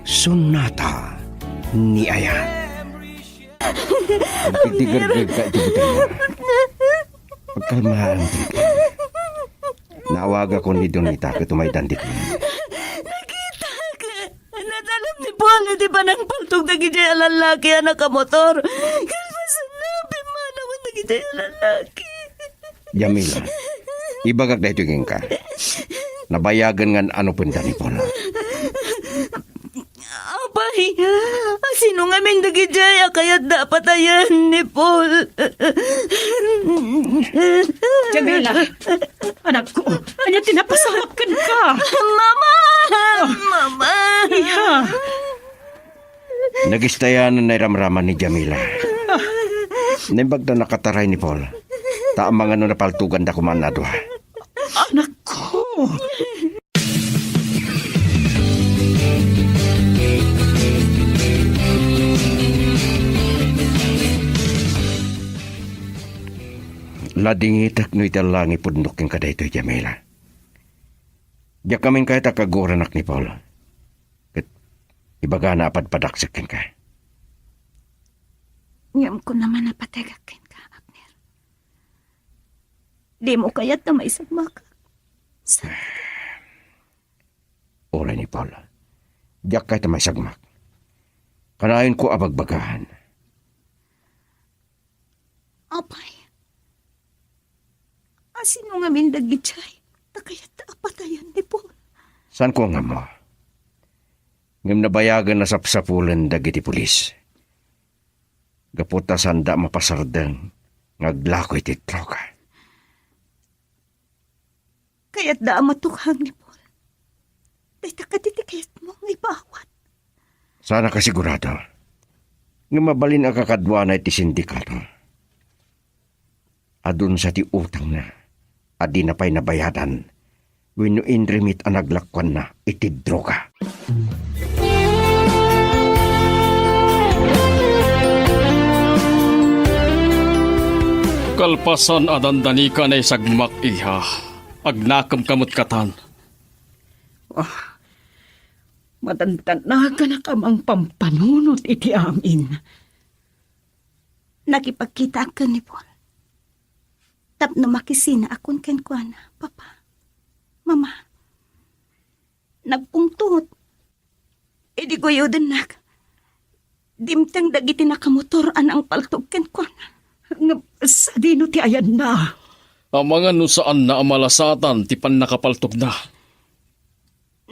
Sonata ni Ayan. Pagtigargag ka, Jupiter. Pagkalmahan, Jupiter. Naawaga ko ni Donita ka tumay dandik mo. Nakita ka. Nadalam ni Paul, di ba nang paltog na gijay lalaki ang nakamotor? Kalpasan na, pimanawan na gijay lalaki. Jamila, ibagag na itugin ka. Nabayagan nga ano punta ni Paul. Abay, sino nga min nagijay, kaya dapat ayan ni Paul. Jamila, anak ko, ano tinapasamakan ka? Mama! Mama! Iha, Nagistayan na ramraman ni Jamila. Nimbag na nakataray ni Paul. Taamang ano napaltugan da kumanado ha. anak ko. Ladingitak no italangi pundok yung kada ito, Jamila. Diyak kaming kahit akaguranak ni Paul. Kat ibaga na apadpadaksakin ka. Ngam ko naman napatagakin ka, Agner. Di mo kaya't na may sagmaka. Oray ni Paul. Diyak kahit may sagmak. Kanayon ko abagbagahan. Apay. Sino nga min dagitay? Takayat na apatayan ni Paul. Saan ko nga mo? Ngam nabayagan na sapsapulan dagiti pulis. Gaputa sanda mapasardang ngaglakoy titro ka. Kaya't da matukhang ni Paul. Dahil takatitikayat mo ng ibawat. Sana kasigurado. Nga mabalin ang kakadwa na iti sindikato. Adun sa ti utang na. Adi na pa'y nabayadan. Wino inrimit ang naglakwan na iti droga. Kalpasan adandani ka na isagmak iha. Agnakam kamot katan. Madantanaga na kamang pampanunot iti amin. Nakipagkita ka ni Paul. Tapno makisina akon ken kuana, Papa. Mama. Nagpungtot. Di ko yun nak. Dimtang dagiti nakamotor ang paltog ken kuana. Sa dino ti ayan na. Ang mga nusaan na amalasatan ti pan nakapaltog na.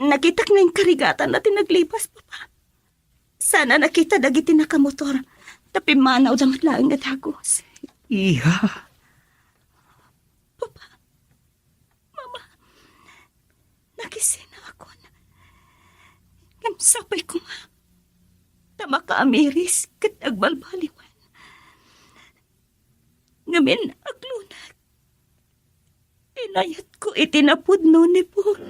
Nakitak na yung karigatan na tinaglipas, Papa. Sana nakita dagiti nakamotor. Tapi manaw damat laang nga dagos. Iha. Nakisina ako na. Kamsapay ko nga. Tama ka amiris kat agbalbaliwan. Ngamin aglunag. Inayat ko itinapod no ni Paul.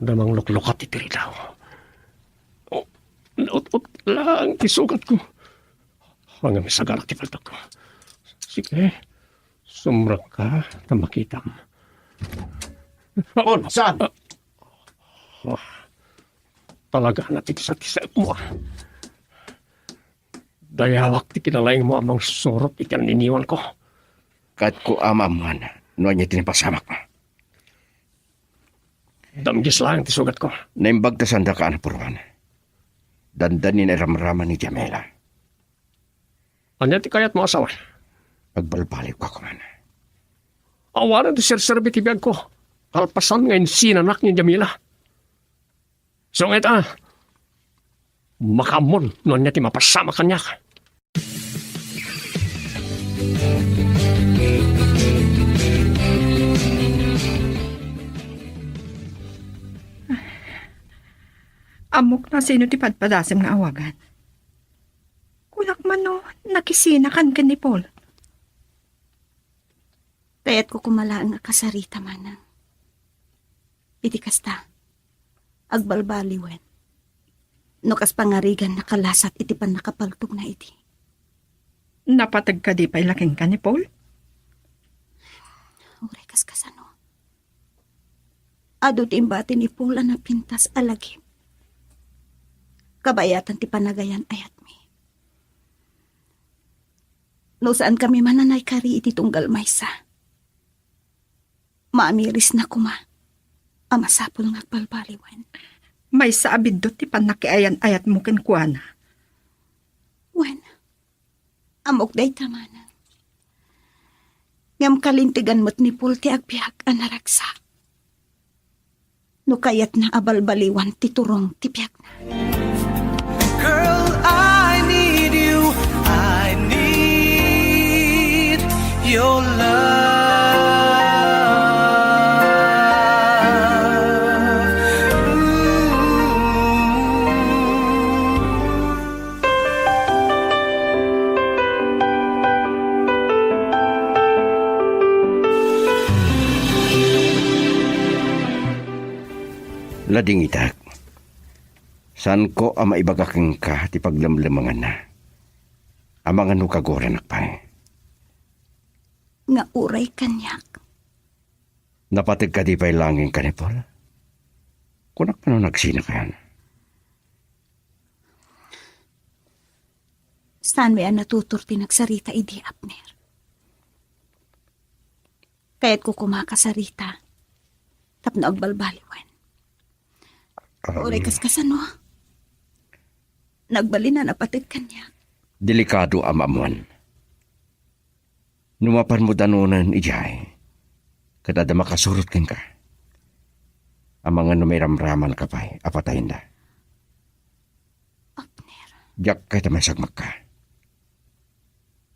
Damang luklukat iti rilaw. Naut-ut lang isugat ko. Hanggang misagalak ti paltog ko. Sige, sumrak ka na makitam. Paul, saan? Talaga natin sa kisap mo. Dayawak ti kinalaing mo amang surot ikan niniwan ko. Kahit ko amaman, noon niya tinipasamak mo. Damgis lang ti sugat ko. Naimbag ta sanda ka anapurwan. Dandanin ay ramraman ni Jamila. Anya ti kayat mo asawa? Pagbalbaliw ka kuman. Awanan ti sir-serbi ti biyag ko. Kalpasan ngayon sinanak ni Jamila. So ngayon makamon noon niya ti mapasama kanya ka. Amok na sino ti padpadasem nga awagan. Kulak man no, nakisinakan ka ni Paul. Tayat ko kumalaan nga kasarita manang. Iti kasta. Agbalbaliwen. No kas pangarigan nakalasat iti pan nakapaltog na iti. Napatag ka di pa'y laking ka ni Paul? Uray kas kasano. Ado ti imbati ni Paul na pintas alagim. Kabayatan ti panagayan ayat mi. No saan kami mananay kari iti tunggal maysa. Maamiris na kuma. Amasapol nga palbaliwan. May saabid do ti panakiayan-ayat mo kenkwana. Wen, amok day tamana. Ngam kalintigan mo't ni Paul ti agbiag anaragsa. No kayat na abalbaliwan ti turong ti biag na. Girl, I need you. I need your love. Lading itak. Saan ko ang maibagaking ka ti paglamlamangan na? Amangan no kagoran akpay. Nga uray kanyak. Napatig ka di pa'y langin ka ni Paul? Kunak pa no nagsina ka yan. Saan may natutur ti nagsarita idi Abner? Kaya't ko kumakasarita. Tapno agbalbaliwan. Uray kas kasano. Nagbali na napatid kanya. Delikado ang amuan. Numapan mo danunan ijay. Kadada makasurot kin ka. Ang mga numiramraman ka pa'y apatayin na. Abner. Diyak kay tamasagmak ka.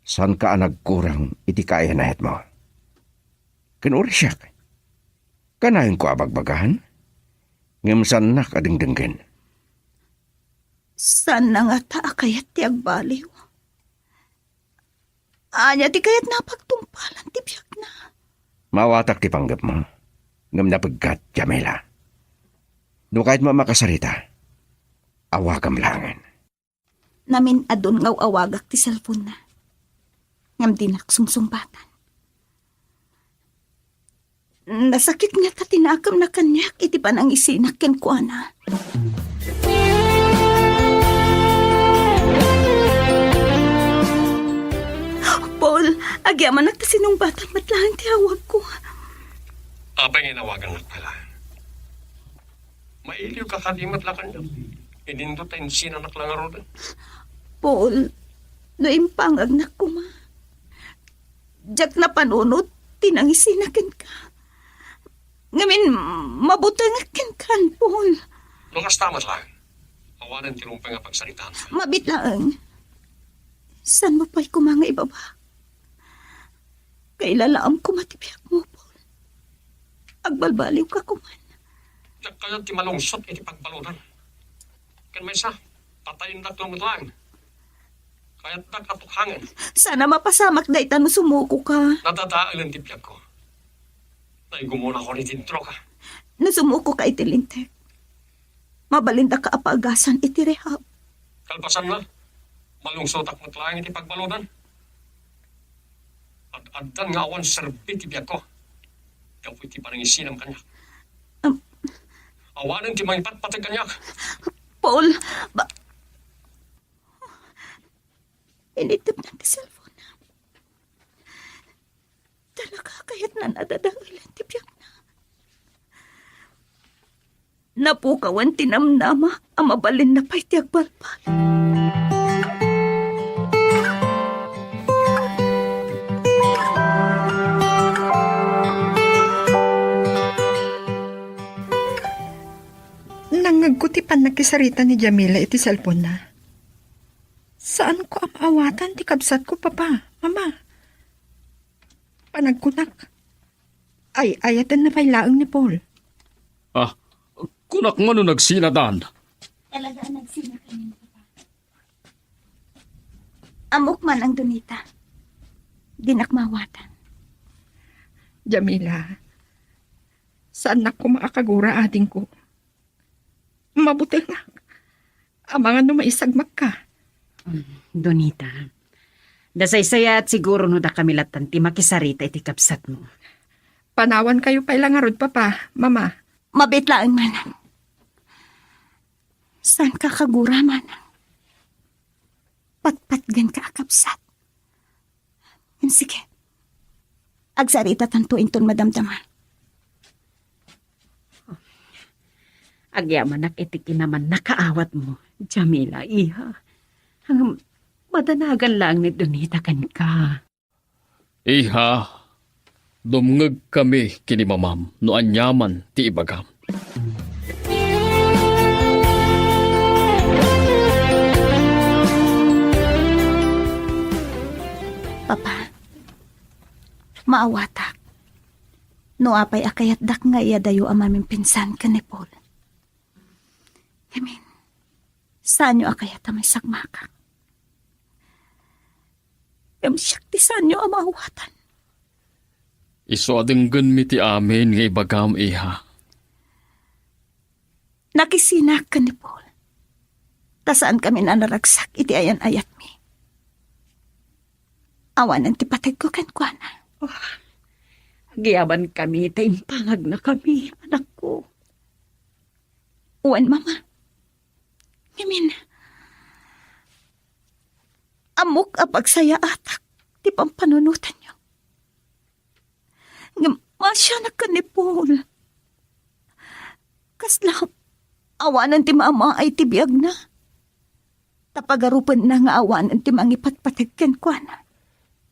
Saan ka nagkurang iti kaya na mo? Kinuri siya. Kanahin ko abagbagahan? Ngamsan na kadingdinggan. Saan na nga ta kayat ti agbaliw? Anya ti kayat napagtumpalan ti biyak na. Mawatak ti panggap mo. Ngam na pagkat, Jamila. No kahit mo makasarita, awagam langan. Namin adon ngaw awagak ti cellphone na. Ngam dinak sumsumbatan. Nasakit nga ta tinakam na kanyak iti panang isinak ken kuana. Paul, agyaman nagta sinong batang matlahan ti awag ko. Apay inawagan na pala. Mailiw ka kadimat lakan niya. Idindot tayo sinanak lang arodan. Paul, no impangag na kuma. Diyak na panunod, tinangisinakin ka. Ngamin, mabutangakin kan, Paul. Lukas tamat lang. Awanan tinumpay nga pagsalitaan. Mabitlaang. San mo pa'y kumanga ibaba? Kailalaam ko matibyak mo, Paul. Agbalbaliw ka kuman. Diyak kaya ti malungsot iti pagbalunan. Kan may isa, patayin na tumot lang. Kaya't nagkatukhangin. Sana mapasamak da no sumuko ka. Nadadaan ang tipyag ko. Naigumuna ko ni Tintro ka. Nasumuko ka itilintek. Mabalinda ka apagasan iti rehab. Kalpasan na. Malungsot ak matlaang iti pagbalunan. Ad-adan nga awan serbi tipyag ko. Kapoy ti panangisinam kanyak. Awanan ti mangipatpatag kanyak. Paul, initip na ti cellphone na. Talaga kaya't na nadadahilan ti biyak na. Napukawan tinamnama ang mabalin na pa'y ti agbalbal. Nangagkutipan nakisarita ni Jamila iti cellphone na. Saan ko ang awatan ti kabsat ko, papa, mama? Panagkunak. Ay, ayatan na pa'y laang ni Paul. Ah, kunak mo no nagsinadan. Talaga nagsina kanina, Papa. Amok man ang dunita. Dinakmawatan. Jamila, saan na ko makakagura ating ko? Mabuti nga. Amangan no maisagmak ka. Donita, dasaysaya at siguro no da kami latan ti makisarita iti kapsat mo. Panawan kayo pa ilang arod, papa, mama. Mabitlaang manang. Saan ka kagura, manang? Patpatgan ka akapsat. Sige. Agsarita tantuin ton madamdama. Agyaman iti naman nakaawat mo, Jamila, iha. Hanggang madanagan lang ni Donita kan ka. Iha, dumngeg kami kini mamam no anyaman ti ibagam. Papa, maawatak. No apay akayat dak nga iya dayo amaming pinsan ka ni Paul. Saan nyo akayat amay sagmaka? Siyak ti saan nyo amawatan. Iso adenggan mi ti amin nga ibagam iha. Nakisinak ka ni Paul. Tasaan kami na naragsak iti ayan ayat mi. Awanan ti patag ko kan kuana. Agyaban kami, taimpangag na kami, anak ko. Uwan, mama. Amok apagsaya atak, ti pampanunutan nyo. Masya na ka ni Paul. Kasla, awanan ti mama ay tibiyag na. Tapagarupan na nga awanan ti mangipatpatagkan kwa na.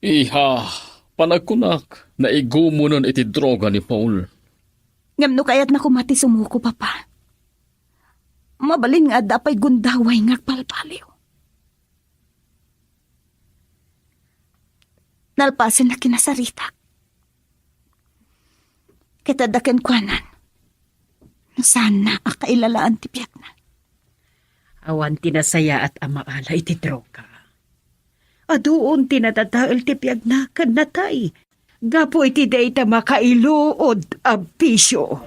Iha, panagkunak na igumunan iti droga ni Paul. Ngam no kayat na kumati sumuko, papa. Mabalin nga dapay gundaway nga palpaliw. Nalpasin na kinasarita. Kitadakan kwanan. Sana akailalaan ti piyak na. Awan tinasaya at amaala iti droga. Adoon tinatataal ti piyag na kanatay. Gapo iti dayta makailuod a bisyo.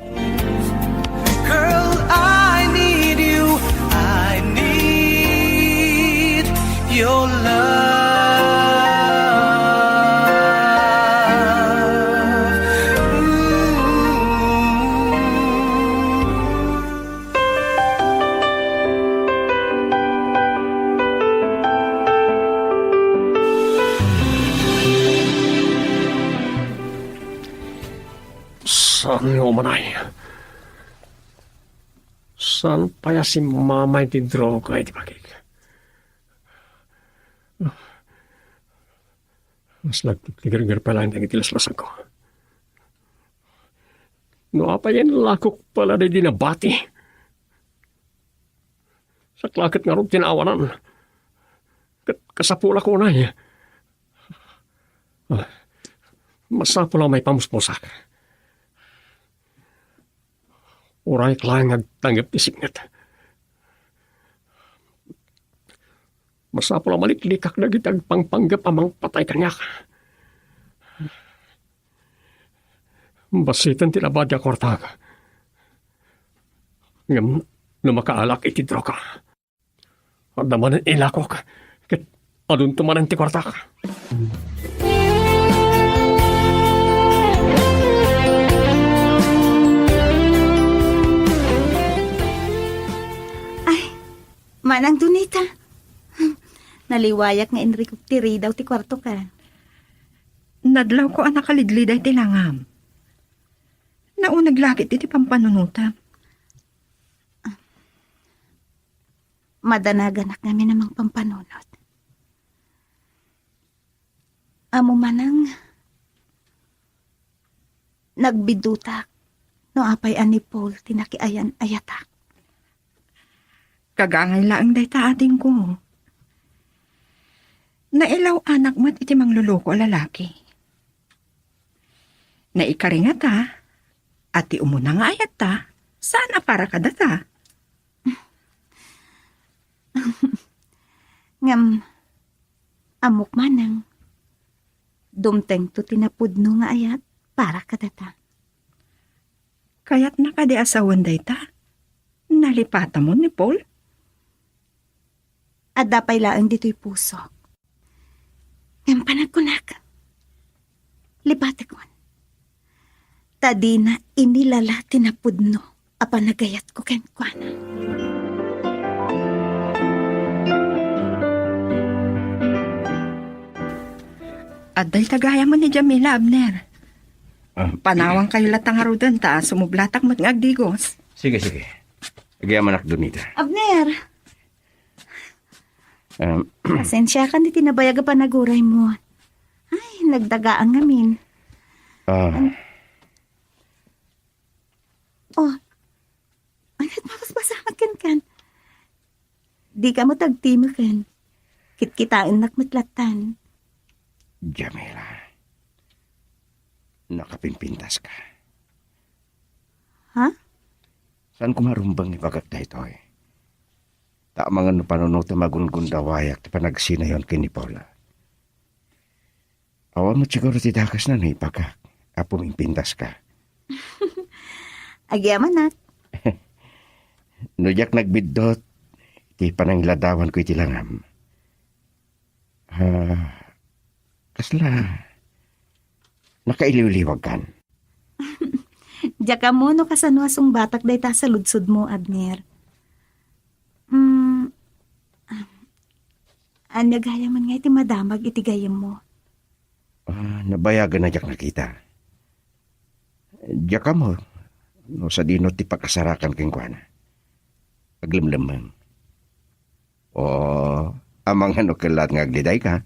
Girl, I need you. I need your love. Saan yung manay? Saan paya si mama iti droga iti pagig? Mas nagtigar-gar pala yung itilas-lasan ko. No apa yan lakok pala na dinabati. Sa klakit nga rin tinawanan. Kasapula ko na eh. Masapula may pamusposak. Uray klang agtanggap ti singat. Masapula maliklikak na gitag pangpanggap amang patay kanyak. Basitan tinabad ya kortag. Ngam lumakaalak iti droga. At naman ang ilakok. Kat adun tumanan ti kortag. Manang Donita. Naliwayak nga Enrico tiri daw ti kwarto ka. Nadlaw ko anak kalidlid ay tilangam. Naunag lakit iti pampanunuta. Madanagan kami namang pampanunot. Amo manang nagbidutak no apay ani Paul tinakiayan ayatak. Kagangay laang dayta ating ko. Nailaw anak mo't iti mangluloko lalaki. Naikaringa ta, ati umuna nga ayat ta, sana para ka data. Ngam, amok manang, dumteng to tinapudno nga ayat para kadata. Kaya't nakadi asawan dayta, nalipata mo ni Paul. At dapay laang dito'y puso. Ngayon panagkunak. Libatikon. Tadi na inilala tinapudno. Apan nagayat ko kenkwana. At dahil tagaya mo ni Jamila, Abner. Panawang kayo latang arudan ta, sumublatak mat nga agdigos. Sige. Agayaman ak Donita. Abner! Pasensya ka ni tinabayag pa naguray mo. Ay, nagdaga ang ngamin. Oh, ay, nagpapaspasamat kan. Di ka mo tagtimo kan. Kitkitain nakmatlatan. Jamila. Nakapimpintas ka. Ha? Saan kumarumbang ni Bagak na ito eh? Tamangan no panunuto magungundawayak ti panagsinayon kini Paula. Awan mo siguro ti dakas na ni Bagak. Apo impintas ka. Agyaman nak. Nujak nagbidot, ti panangladawan ko iti langam. Kasla, nakailiwliwag kan. Diya ka mo no kasanwasong batak day ta sa ludsod mo, Abner. Anyagaya man nga iti madamag iti gayam mo. Nabayagan na jak nakita. Diya ka mo, no sa dino ti pakasarakan keng kuana. Aglimlemang. O, amang ano kalat nga agliday ka.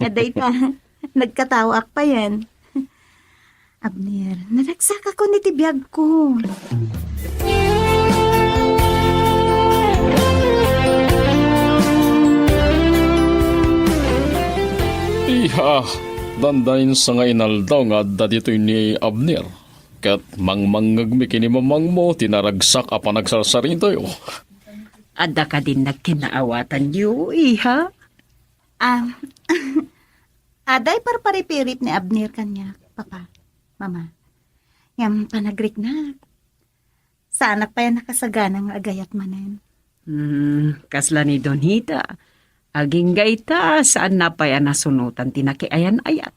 Aday ta, nagkatawak pa yan. Abner, nalagsak ako ni tibiyag ko. Iha, dandain sa nga inaldaw nga adda dito ni Abner. Kat mangmangag mi kini mamang mo, tinaragsak apan nagsarsarito yo. Adda ka din nagkinaawatan niyo, iha. Aday parparipirit ni Abner kanya, papa, mama. Yang panagrik na. Sa anak pa yan nakasagana nga agayat manen. Kasla ni Donita. Aging gaita, saan na pa yan nasunutan tinakiayan-ayat.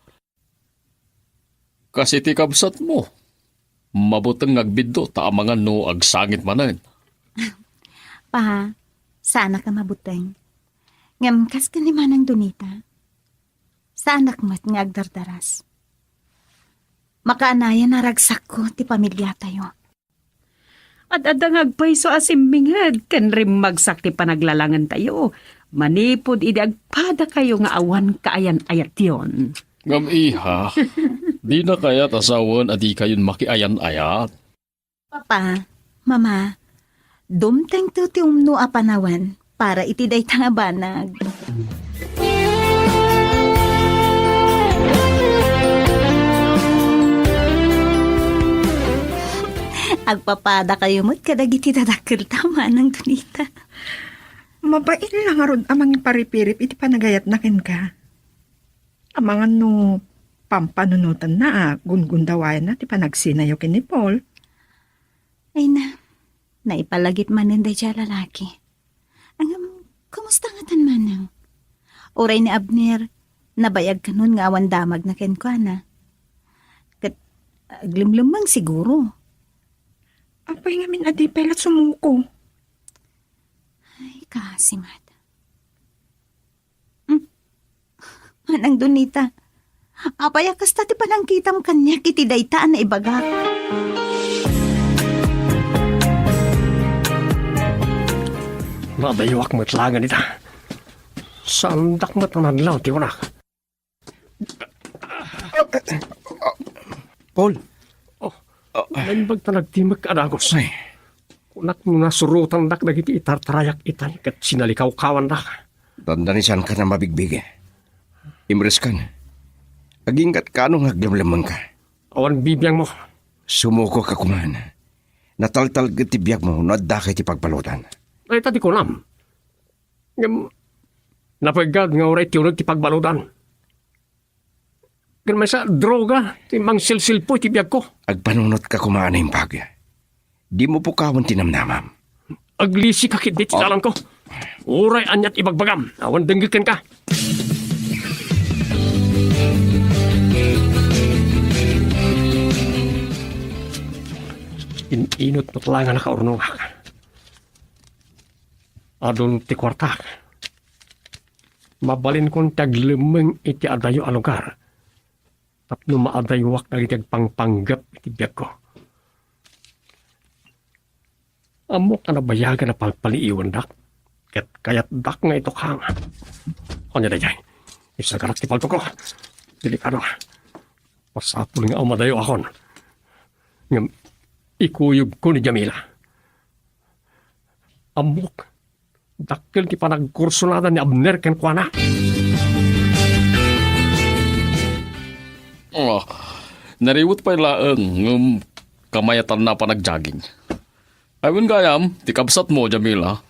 Kasi ti kabsat mo. Mabutang agbiddo, taamangan no agsangit manan. Pa, sana ka mabuteng. Ngam kas ka ni Manang Donita. Sa anak mo't nga agdardaras. Makaanaya naragsak ko ti pamilya tayo. At adang agpayso asimbingad, kan rin magsak ti panaglalangan tayo. Manipod idi agpada kayo nga awan kaayan-ayat yon. Ngam iha, di na kaya't asawan at di kayon makiayan-ayat. Papa, mama, dumteng to ti umno a panawan para itiday nga banag. Agpapada kayo mo't kadagiti dadakil tama ng Donita. Mabait lang arod amang paripirip iti panagayat na ken ka. Amangan no pampanunutan na gungundawayan na ti panagsinayo ken ni Paul. Ay na, naipalagip manen day siya lalaki. Ang kumusta nga tan manang? Oray ni Abner, nabayag ka nun nga awan damag na ken kwa na. Kat aglimlimang siguro. Apay nga min adi pelat sumuko. Ay, kasimat. Manang Donita, apaya kasta ti panangkitam kanya kiti daytaan na ibaga. Nadayawak mo't langan ita. Sandak mo't nanadlaw, tiwanak. Paul, Naimbag ta nagtimag ka adagos. ay, Kunak mo nasurutan dak dagiti itartarayak itan kat sinalikaw-kawan dak. dandanisan ka na mabigbig. Imres ka na. Agingkat ka nung aglamlamang ka. Awan bibiyang mo. Sumuko ka kuman. Nataltal ti biyak mo, nadakay ti pagpalutan. Ay tadi ko nam. Ngam, napagad nga oray tiyunag ti pagbaludan. Ganun sa droga, ti mang silsil po ti biyak ko. Agpanunot ka kumaan na yung bagya. Di mo po kawan tinamnamam. aglisi ka kit tinalan ko. Uray anyat ibagbagam. Awan denggikan ka. Inot na talangan na kaurnungak. Adon ti kwartak. Mabalin kong taglemeng iti adayo a lugar. Tapno maadayuak na iti pangpanggap iti biyag ko. Amo ka nabayagan na pagpaliiwan dak. Kayat dak nga ito kang. Kanya na dyan. Isagarak ti palto ko. Delikado. Pasapul nga umadayo akon. Ngam ikuyog ko ni Jamila. Amok. Dakil ti panagkursunada ni Abner ken kuana. Oh, nariwot pa laeng kamayatan na panagjogging. Ayun gayam, tikabsat mo, Jamila.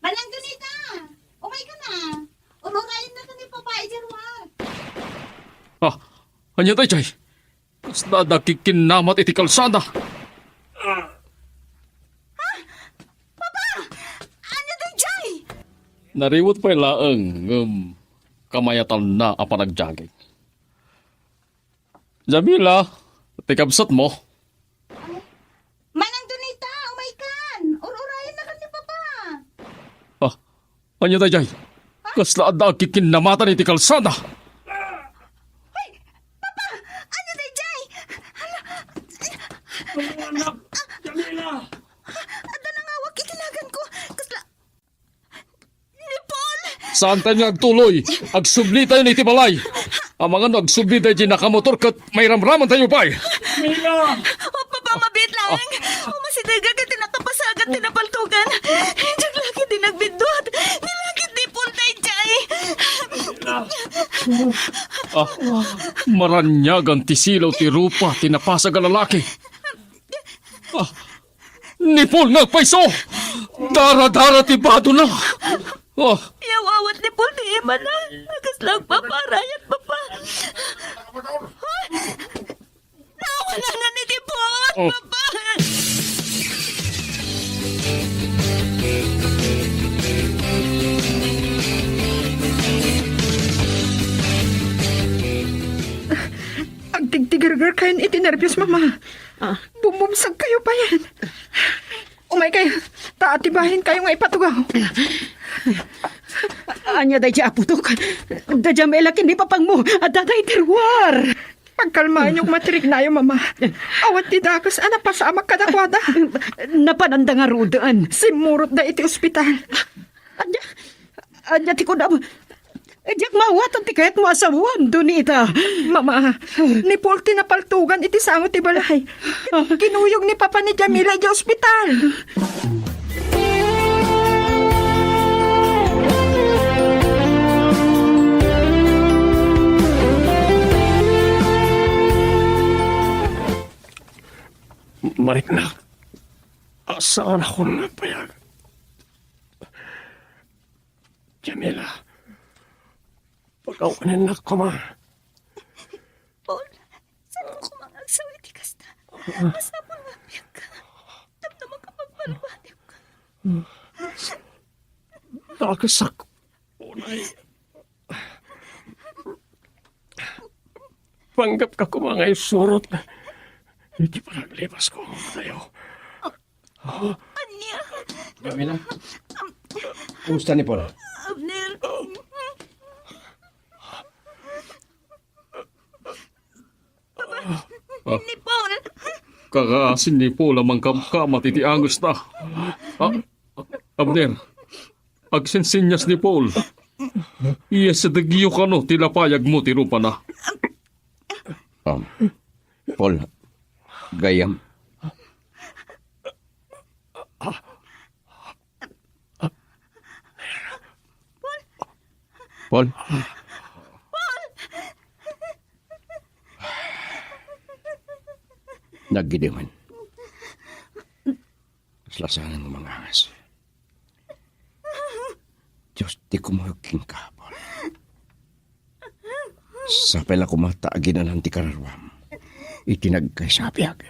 Manang ganita! Umay ka na! Umurayin na ka ni Papa Ijarwag! Ah, anya tayo, Jay? Mas dadakikinamat iti kalsada. Ano daw, Jay? Nariwot pa laeng kamayatan na a panagjogging. Jamila, tikabsat mo. Manang Donita! Umay kan! Ururayin na ka ni Papa! Ah, anya tayo, Jay? Kasla dadakikinamat iti kalsada. Ano daw, Jay? Ada nang awak ikinagan ko! Kasla... Ni Paul! Saan tayo nga agtuloy? Agsubli tayo ni Tibalay. Ang mga nagsubli tayo di nakamotor kat may ramraman tayo pa. O papa, mabit lang. O masidaga ka tinakapasagat tinapaltugan. Diyak lagi din nagbindot. Nilagit di puntay, Jay. Ah, maranyagan ti silaw ti rupa tinapasag ang lalaki. Ah, ni Paul nagpaiso! Dara-dara ti bado na! Ah, Yawawat ni Paul ni Emma na. Nagaslag papa, rayat papa. Nawala na ni Tipon, Oh. papa. Ang tigtigirgar kayo iti nervyos, mama. Bumumsag kayo pa yan. Umay kayo, taatibahin kayo nga ipatugaw. Anya day aputok. Da Jamila kini papang mo. At daday terwar. Pagkalmaan yung matrik na yung mama. Awat ti dakas, anak pa sa amak kadakwada. Napananda nga rudaan. Simurot da iti ospital. Anya ti ko na. Diyak mawatan ti kahit mo asawan doon ita. Mama, ni Paul tinapaltugan iti sangot ti balay. Kinuyog ni Papa ni Jamila di ospital. Marik na. Asaan ako napayag? Jamila. Pagkawanin na ko, ma. Paul, saan ko kumangagsawi ti kasta? Basta mo nga piyak ka. Damdaman ka magpalibatiw ka. Nakasak. Unay. Panggap ka ko mga isurot. Hindi pa naglibas ko. Tayo. Anya? Jamila, kumusta ni Paul? Abner. Ni Paul. Kakaasin ni Paul amang kamat iti angos na. Ah, Abner, agsensinyas ni Paul. Iya sa dagiyo ka no, tilapayag mo tirupa na. Paul, gayam. Paul? Naggidiman. Slasanan ng mga angas. Diyos, di kumahugking ka, Paul. Sa pala kumataagin na ng tikararwam. Itinagkay sa abiyag.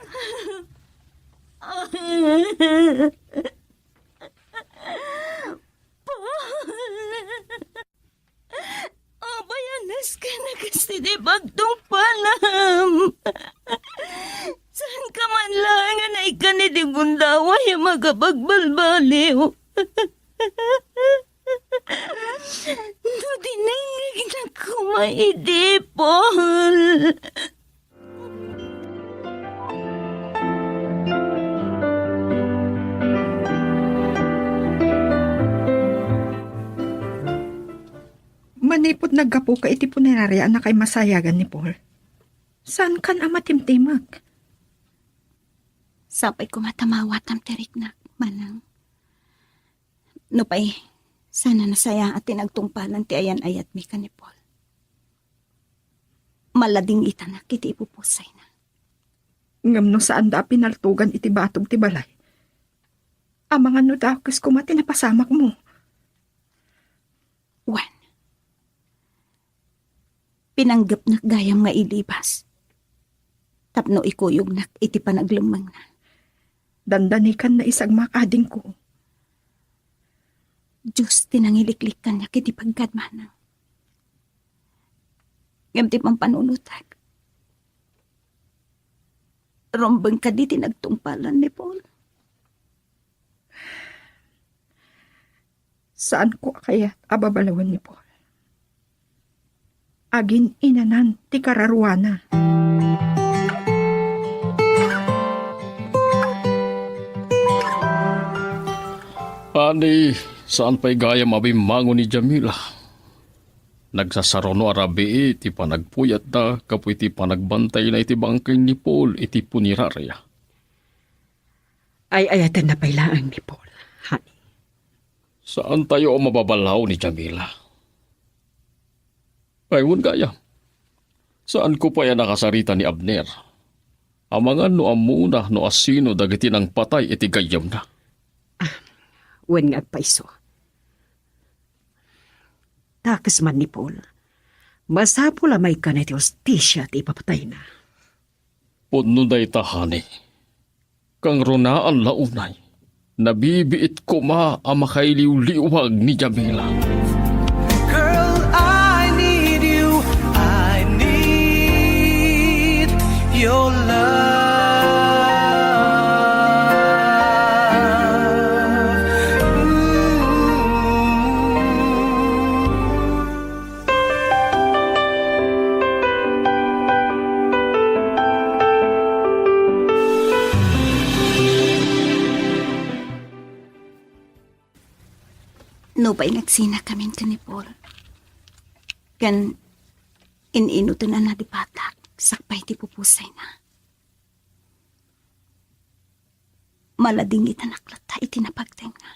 gusti di pagtungpalam. Saan ka man lang nga na ikani di gundaway ang magabagbalbaliw. No dinengig na kumaidipol. Manipod naggapo ka iti punerarya na kay masayagan ni Paul. Saan kan ama timtimag? Sapay ko matamawa tam terik na, manang. No pa'y, sana nasaya at tinagtungpalan ti ayan ayat mi ka ni Paul. Malading itanak iti ipupusay na. Ngam no saan da pinaltugan iti batog ti balay. Amangan no da kas kumati na pasamak mo. Juan. Pinanggap na gayam nga ilibas. Tapno ikuyog nak iti panaglumang na. Dandanikan na isag makading ko. Diyos tinangiliklikan niya kiti pagkadmanang. Ngam ti pampanunutag. Rombeng ka di tinagtungpalan ni Paul. Saan ko kaya ababalawan ni Paul? Agin inanan ti kararuana. Ani, saan pa'y gaya mabimango ni Jamila? Nagsasarono arabi iti panagpuyat da, kapo iti panagbantay na iti bangkay ni Paul iti punirarya. Ay ayatan na pailaan ni Paul, honey. Saan tayo mababalaw ni Jamila? Ayun gaya. Saan ko pa yan nakasarita ni Abner? Amangan no amuna no asino dagiti ng patay iti gayam na. Wen nga paiso. Takas man ni Paul. Masapo lamay ka na iti hostisya at ipapatay na. Puno day tahani. Kang runaan launay. Nabibiit ko ma ang makailiw-liwag ni Jamila. Girl, I need you. I need your love. No pa'y nagsina kami ka ni Paul. Kan ininutan na di patak, sakpay ti pupusay na. Malading itanaklata itinapagtenga.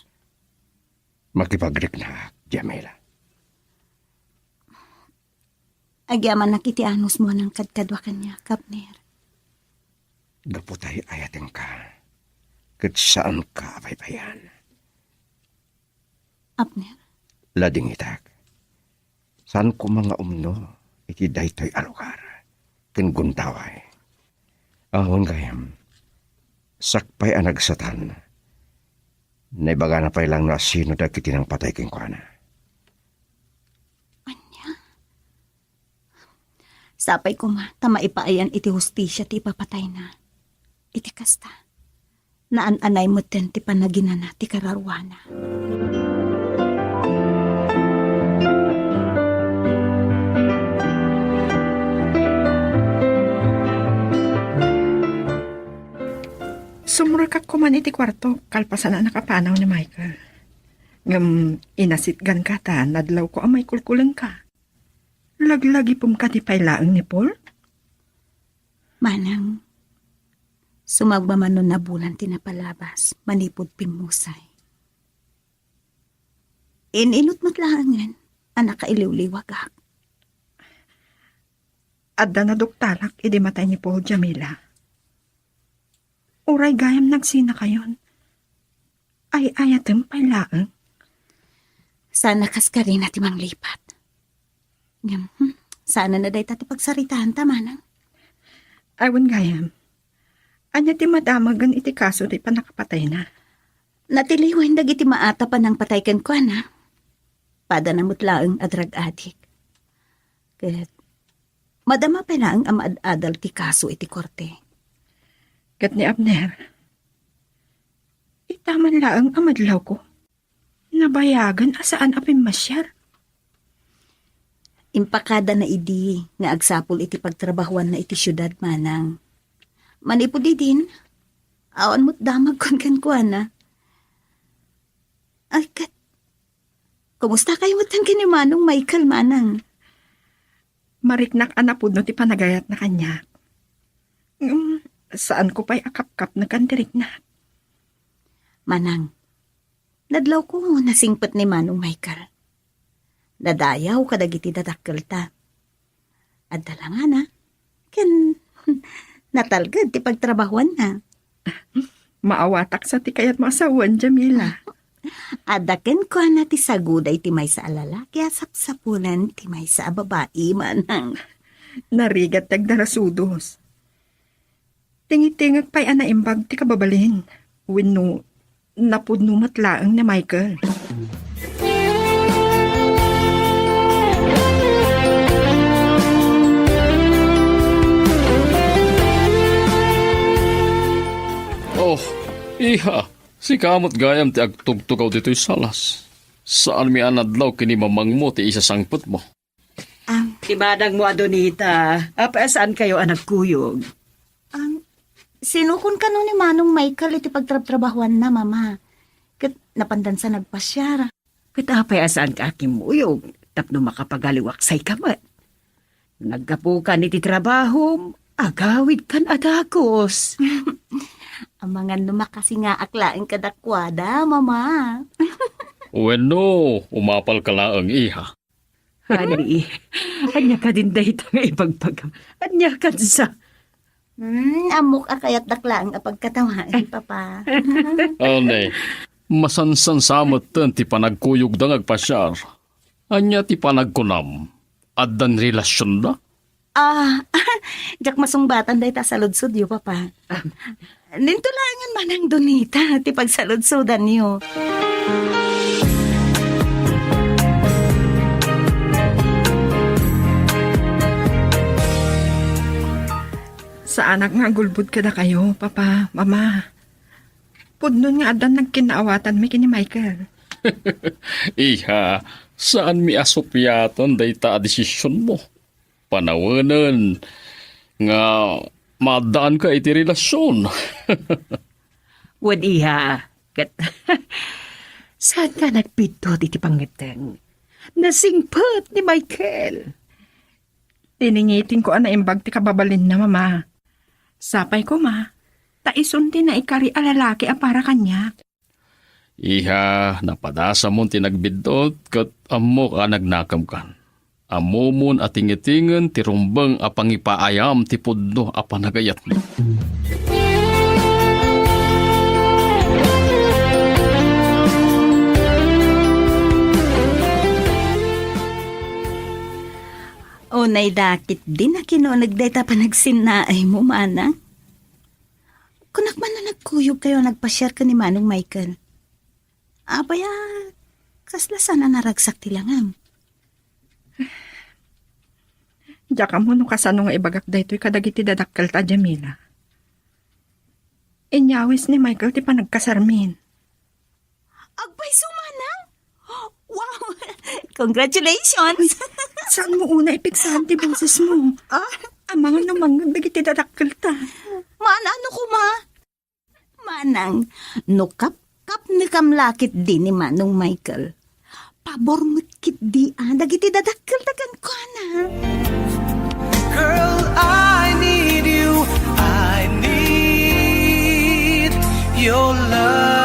Makipagrik na, Jamila. Agyaman nakiti anos mo ng kadkadwa kanya, Kapner. Gaputay ayating ka. Kat saan ka baybayan? Abner, Lading itak. Saan ko mga umno, iti daytoy alugar. Ken guntaway. Ahon gayam. Sakpay anagsatan. Naibaga na pa'y lang na sino dagiti ng patay king kwa na. anya? Sapay ko ma, tama ipaayan iti hustisya ti papatay na. Iti kasta. Naan-anay mo ten ti panaginana ti kararwana. Sumurakak ko man iti kwarto, kalpasan na nakapanaw ni Michael. Ngam inasitgan ka ta, nadlaw ko ang may kulkulang ka. Laglagi pum ka ti pailaang ni Paul? Manang, sumagmamanon na bulan tinapalabas, manipod pimusay. Ininot matlaangan, anak kailiw-liwagak. Adda na doktalak, idi matay ni Paul, Jamila. Uray gayam nagsina kayon. Ay ayatem pailaang. Sana kas ka rin natin manglipat. Ngam, sana na day tati pagsaritahan ta, manang. Awan gayam. Anya ti madamagan iti kaso di pa nakapatay na. Natiliwan dagiti maata pa ng pataykan ko, na. Pada na mutlaang adrag adik. Kat Madama pa na ang amaad-adal ti kaso iti korte. Kat ni Abner, itaman laang amadlaw ko. Nabayagan asaan apin masyar. Impakada na idi nga agsapol iti pagtrabahuan na iti syudad manang. Manipudi din, awan mo't damag kon na. Ay kat, kumusta kayo mo't ang kinimanong Michael manang? Mariknak anapod no ti panagayat na kanya. Saan ko pa'y akap-kap na kandirik na. Manang, nadlaw ko nasingpet ni Manong Michael. Dadayaw kadagiti dadakkel ta. At nga na, ken natalgad ti pagtrabahuan na. Maawatak sa ti kayat maasawan, Jamila. Adaken ko na ti saguday ti may sa alalaki sapsapulan ti may sa babae manang. Narigat tagdarasudos. Tingitingag pa'y anaimbag ti kababalin. Wenno, napudno matlaang na Michael. Oh, iha, si kamot gayam ti agtugtugaw dito'y salas. Saan mi anadlaw kini mamang mo ti isasangput mo? Timadang mo, Adonita. Saan kayo anak kuyog? Sinukon ka no ni Manong Michael iti pagtrabahuan na, mama. Kat napandan sa nagpasyara. Kitapay saan ka aking muyog? Tapno makapagaliwaksay ka man. Naggapo ka iti trabaho, agawid kan adakos. Ang mga numakasi nga aklaing kadakwada, mama. Bueno, umapal ka laang iha. Hani, anya ka din dahit nga ipagpagam. Anya ka sa... Amok akayat daklaang apagkatawain, papa. Ane, masansan samot ten ti panagkuyog da ngagpasyar. Anya ti panagkunam. Addan relasyon da? Jak masungbatan dahi ta sa ludsod yo, papa. Nintulangan man ang Donita, ti pagsaludsodan yo. Sa anak nga gulbud kada kayo, papa, mama. Pudnon nga adan nagkinaawatan mi kini Michael. Iha, saan mi asopyatan day ta a desisyon mo? Panawanan nga madaan ka iti relasyon. Wad iha. Kat... Saan ka nagpito iti pangiteng? Nasingpot ni Michael. Tiningiting ko anaimbag ti kababalin na, mama. Sapay ko, ma. Taisundi na ikari alalaki a para kanya. Iha, napadasa mo tinagbidot kat amo ka nagnakam kan. Amo mon atingitingan ti rumbang a pangipaayam ti pudno a panagayat mo. Unay dakit din na kinunagday ta pa nagsinaay mo, manang. Kunak man na nagkuyog kayo nagpasyar ka ni Manong Michael. Abaya, kasla sana naragsak tilangam. Diyak mo no kasano nga ibagak daytoy kadagiti dadakkel ta, Jamila. Inyawis ni Michael ti panagkasarmin. Agbay sumanang? Wow! Congratulations! Saan mo una ipiksahan ti boses mo? Ang mga namang dagiti dadakkel ta. Ano ko, ma? Manang, no kap ni kamlakit din ni Manong Michael. Pabor mo't kit di dagiti dadakkel tagan ko na. Girl, I need you. I need your love.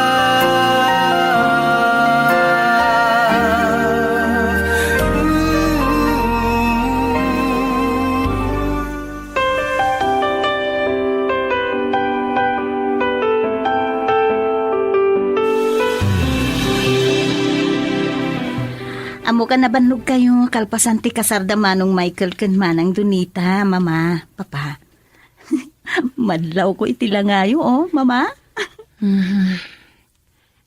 Amo ka nabanlog kayo, kalpasanti kasarda Manong Michael ken Manang Donita, mama, papa. Madlaw ko itilangayo, mama.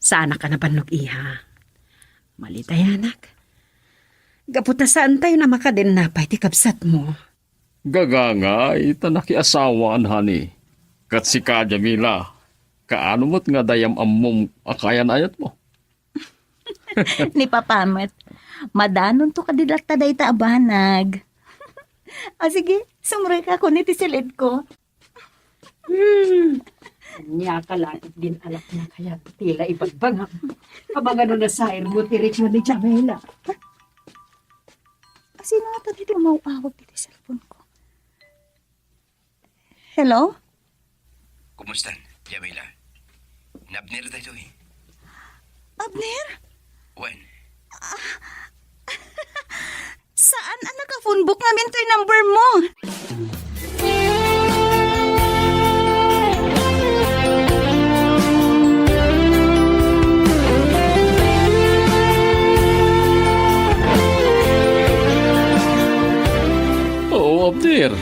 Sana ka na banlog iha. Malitay anak. Gaputa saan tayo na makadin napay ti kapsat mo. Gaganga, ita nakiasawaan hani. Kat si ka, Jamila. Kaano mo't nga dayam ammom akayan ayat mo? Ni Papamet. Madanon to kadilat taday ta abanag. Sige, sumray ka ko ni tisilid ko. Niya ka lang din alak na kaya tila ipagbanga. Kabang ano na sa mo, tirik mo ni Jamila. Sino nga to dito mauawag dito sa cellphone ko? Hello? Kumusta, Jamila? Nabnir tayo eh. Abner? When? Saan ang naka-phone book namin to yung number mo? Oo, Abdir.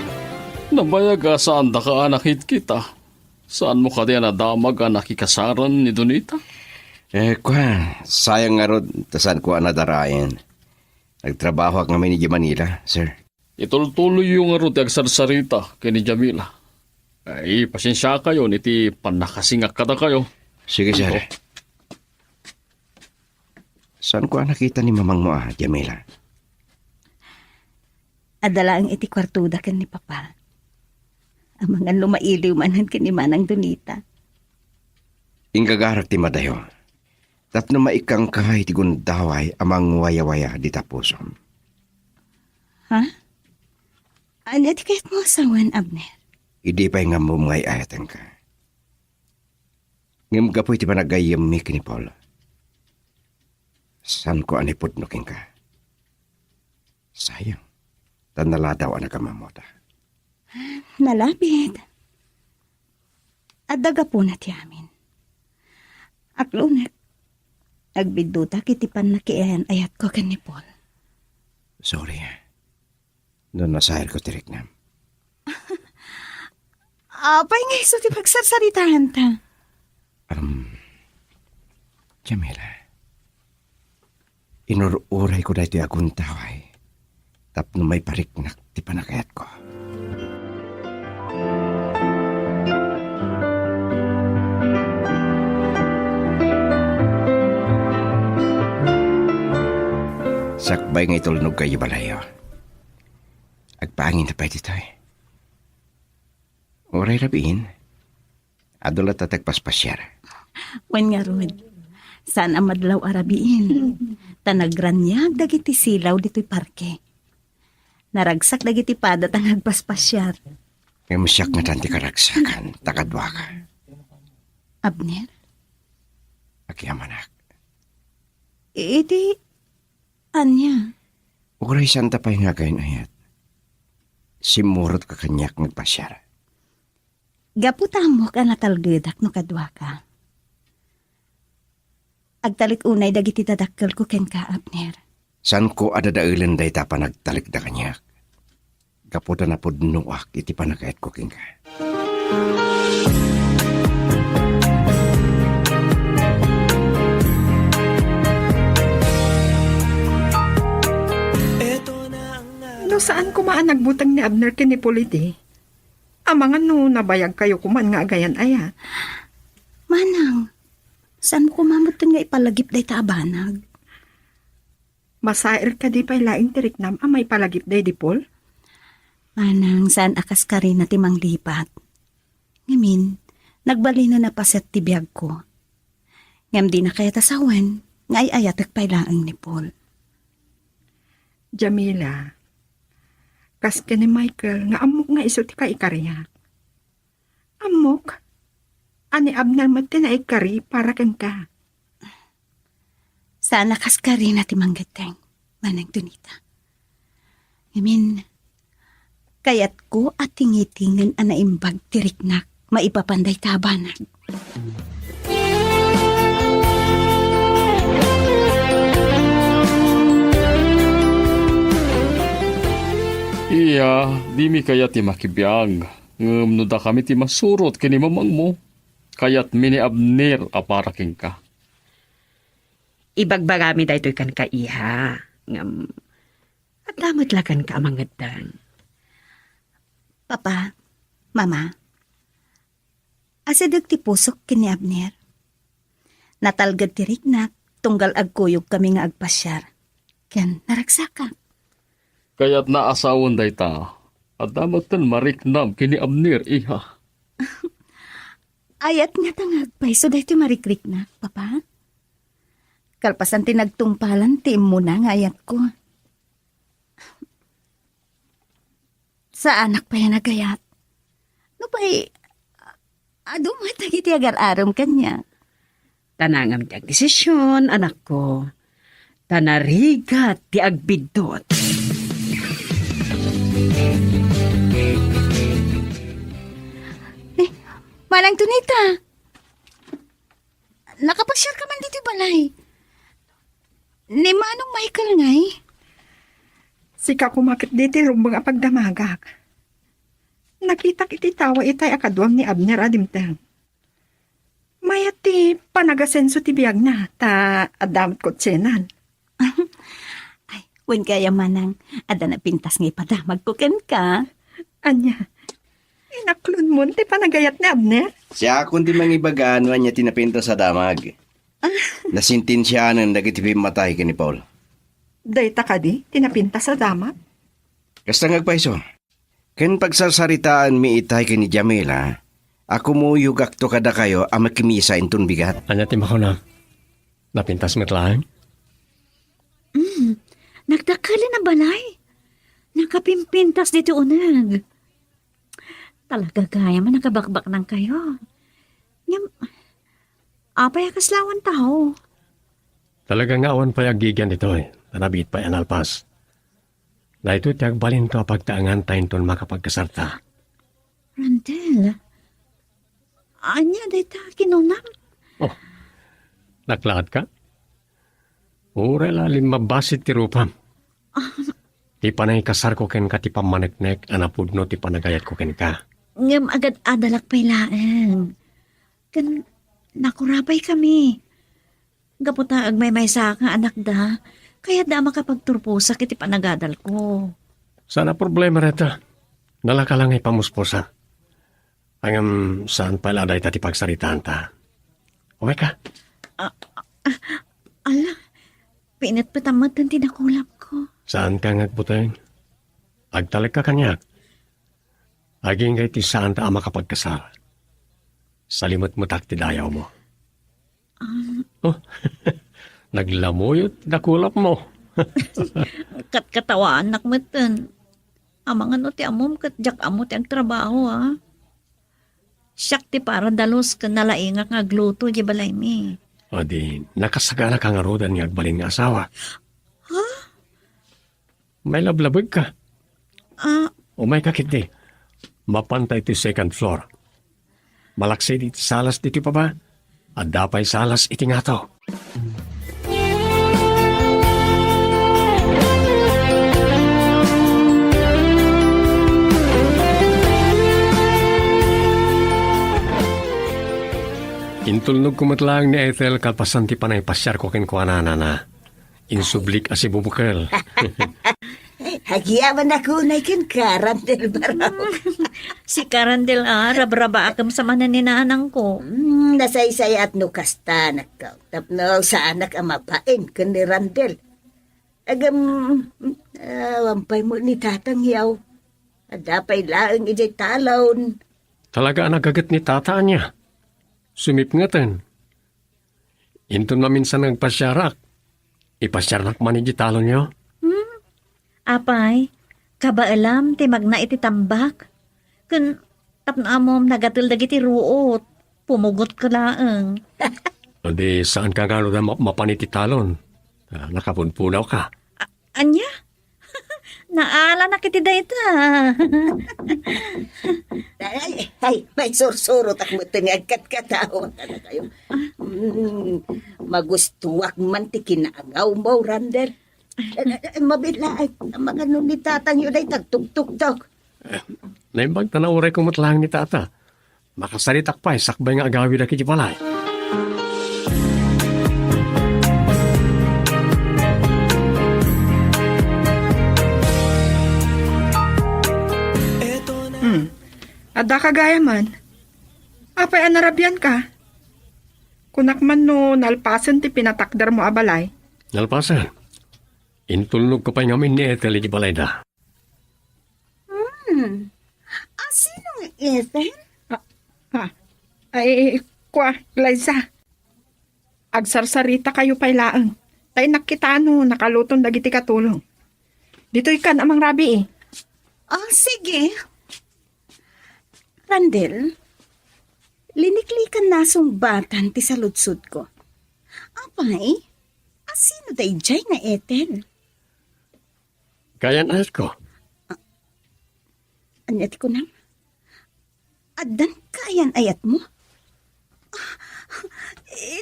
Nabayag saan da ka anakit kita. Saan mo ka din nadamag nakikasaran ni Donita? Sayang nga rod, tasan ko nadarayan. Nagtrabaho ak namin ni Manila, sir. Itultuloy yung nga ro ti agsarsarita kay ni Jamila. Ay, pasensya kayo, niti panakasingak kada kayo. Sige, sir. Saan ko nakita ni mamang mo, Jamila? Adala ang iti kwartuda kan ni Papa. Ang mga lumailiw manan kan ni Manang Donita. Ingagarak ti madayo. Tapno maikang kahay ti gundaway amang waya-waya di tapusom. Ha? Ano ti kahit mo asawan, Abner? Idi pa'y nga mo ngay ayatan ka. Ngam gapoy ti panagayam mi kini Paul. San ko anipudnukin ka? Sayang. Tanala daw anak mamota. Nalapit. At daga po na ti amin. Aklunak. Agbiduta kitipan na kiayan ayat ko kan ni Paul. Sorry. Doon nasahil ko tirik na. Apay nga iso ti pagsarsaritahan ta. Jamila. Inururay ko dahito akong taway. Tapno may pariknak ti panakayat ko. Sakbay nga itulnog kayo balayo. Agpangin na pa dito eh. Oray rabiin. Adulat at agpaspasyar. Wen nga rod. Saan ang madlaw arabiin? Tanagranyag dagiti silaw dito'y parke. Naragsak dagiti padat ang agpaspasyar. May masyak na tanti karagsakan. Takadwa ka. Abner? Akiamanak. Iti, anya? Oray santa pa'y nga kayo ayat. Simurot ka kanyak nagpasyar. Gaputan mo ka natalgedak no kadwa ka. Agtalik unay dagiti tadakkel ko ken ka, Abner. San ko adadailan day tapa nagtalik da kanyak. Kaputa na po nuwak iti panakayat ko king ka. No saan kumaan nagbutang ni Abner ken ni Politi? Amangan no nabayag kayo kuman nga agayan aya. Manang, saan mo kumamutan nga ipalagip day taabanag? Masair ka di pa'y laing tiriknam amay palagip day di Paul? Manang, saan akas ka rin na timang lipat? Ngamin, nagbali na napaset ti biyag ko. Ngam di na kaya tasawan, nga ay ayatak pa'y laang ni Paul. Jamila, kas ka ni Michael nga amok nga iso ti ka ikariyak. Amok? Ani Abner mati na ikari para ken ka. Saan akas ka rin na timang gateng, Manang Donita? Ngamin, kayat ko at tingitingin anaimbag tiriknak, maipapanday tabanag. Iya, di mi kaya ti makibiyag. No da kami ti masurot kini mamang mo. Kayat mini Abner aparaking ka. Ibagbagami dahito kan ka iha. Ngam, at damot lakan ka amangadang. Papa, Mama, asadag ti pusok kini Abner. Natalgad ti riknak, tunggal agkuyog kami nga agpasyar. Ken naragsaka. Kaya't naasawon day ta. At damatan mariknam kini Abner, iha. Ayat nga tangagpay, so dahil marikrik na, Papa. Kalpasan ti nagtungpalan, ti muna nga ayat ko. Sa anak pa yan nagayat. No pa'y, dumatag iti agar-aram kanya. Tanangam ti agdesisyon, anak ko. Tanarigat ti agbidot. Manang tunita. Nakapasyar ka man dito balay. Ni Manong Michael ngay. Sika kumakit diti rumbang apagdamagak. Nakita kiti tawa itay akadwam ni Abner adimtang. Mayat ti panagasenso ti biyag na, ta adamat ko tsenan. Ay, wen kaya manang, ada na pintas ngay padamag ko ken ka. Anya, inaklon mo ti panagayat ni Abner. Siya kundi mangibagaan niya tinapinta sa damag. Nasintinsyanan dagiti pimatay ni Paul. Dayta ka di, tinapinta sa dama. Kasta ngagpaiso. Ken pagsasaritaan mi itay kini Jamila, ako mo yugak to kada kayo ang makimisa intun bigat. Anya ti mako na. Napintas mo't lang. Nagdakali na balay. Nakapimpintas dito unag. Talaga gaya man nakabakbak ng kayo. Apay akaslawan tao. Talaga nga awan pa yagigan ito eh. Narabit pa yan alpas. Na ito tiyagbalin to pagtaangan tayo ton makapagkasarta. Randel. Anya, dayta kinunam. Oh, naklaad ka? Ura lalim mabasit ti rupam. Ti panay kasar ko ken ka ti pamaneknek, anapudno ti panagayat ko ken ka. Ngam agad adalak pailaan. Kan nakurapay kami. Gaputa agmay-may sa nga anak da, kaya da makapagturpusa kiti panagadal ko. Sana problema reta. Nalaka lang ay pamusposa. Hanggang saan pala day tati pagsaritaan ta. Okay ka? Ala, pinit patamad ang tinakulap ko. Saan ka ngagbuteng? Agtalik ka kanyak. Aging kay ti saan ta makapagkasal. Salimot mo tak ti dayaw mo. Oh, naglamoyot nakulap mo. Katawan anak mo ten. Amang ano ti amom kat jak amo ti ang trabaho ha. Siyak ti para dalos ka nalainga nga gluto di balay mi. O di, nakasagana ka nga rodan nga agbalin nga asawa. Ha? May lablabag ka. Ah, O may kakit di. Mapantay ti second floor. Malaksay di salas dito pa ba? At dapay salas iti nga to. Intulnog kumatlang ni Ethel kalpasan ti panay pasyar ko ken kuanana na. Insublik asi bubukel. Hagiyaman ako na ikin Randel baraw. si Karandel rab-raba akam sa mananinanang ko. Nasaysay at nukasta nakaw. Tapno sa anak ang mapain ka ni Randel. Agam, wampay mo ni tatang yaw. Adapay laang ijay talon. Talaga nagagat ni tata niya. Sumipngatan. Intun maminsan nagpasyarak. Ipasyarak man iti talo niyo. Apay, kabaalam ti magna iti tambak. Kun tapna amom nagatul dagiti ruot. Pumugot ka laang. O di saan ka nga na mapaniti talon? Nakapunpunaw ka. Anya? Naala na kiti dayta. Ay, may sursuro tak mo tinagkat katawa ka na kayo. Magustuwak man ti kinaangaw mo, Randel. Mabilaay, ang mga nun ni tatang yun ay tagtugtugtog. Naimbag tanawuray kumutlang ni tata. Makasalitak pa, sakbay nga agawid na kiti palay. Ada kagaya man. Apay anarabyan ka. Kunak man no nalpasan ti pinatakdar mo abalay. Nalpasan. Intulnog ko pa ngamin ni Ethel di balayda. Sinong Ethel? Ay, kwa, Liza. Agsarsarita kayo pailaan. Tay nakitano, nakalutong dagiti katulong. Dito'y kan amang rabi eh. Sige. Randel, liniklikan nasong batan ti saludsud ko. Apay, sino day jay nga Ethel? Kaya ayat ko. Anyat ko nang? Adan kayan ayat mo?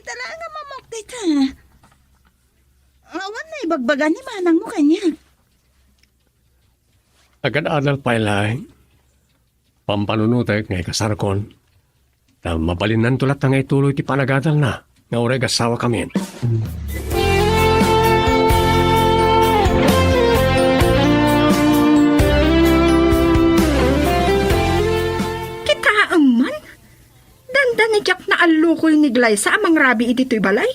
Tala nga mamok dita. Awan na ibagbagan ni manang mo kanya. Agad-adal pa ilay. Pampanunutay ngay kasarkon. Ta mabalinan tulat na ngay tuloy ti panagadal na. Nga uray gasawa kami. Kitaang man. Danda ni Jack na alukoy ni Glyza amang rabi itito'y balay.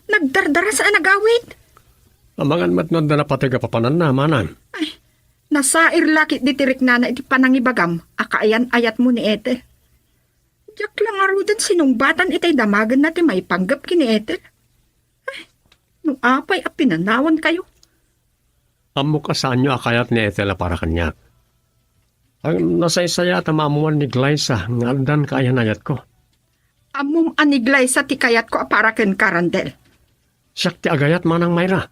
Nagdardara sa nagawid. Amangan matnod na napatiga papanan na manan. Nasair lakit ditirik na iti panangibagam, akaayan ayat mo ni Ethel. Diyak lang arudan sinumbatan itay damagan natin may panggap kini Ethel. Nung apay pinanawan kayo. Amo ka saan nyo akayat ni Ethel para kanyak. Ang nasaysaya tamamuan ni Glyza nga aldan kaayan ayat ko. Amum aniglay sa tikayat ko para ken Karandel. Siyak ti agayat manang Mayra.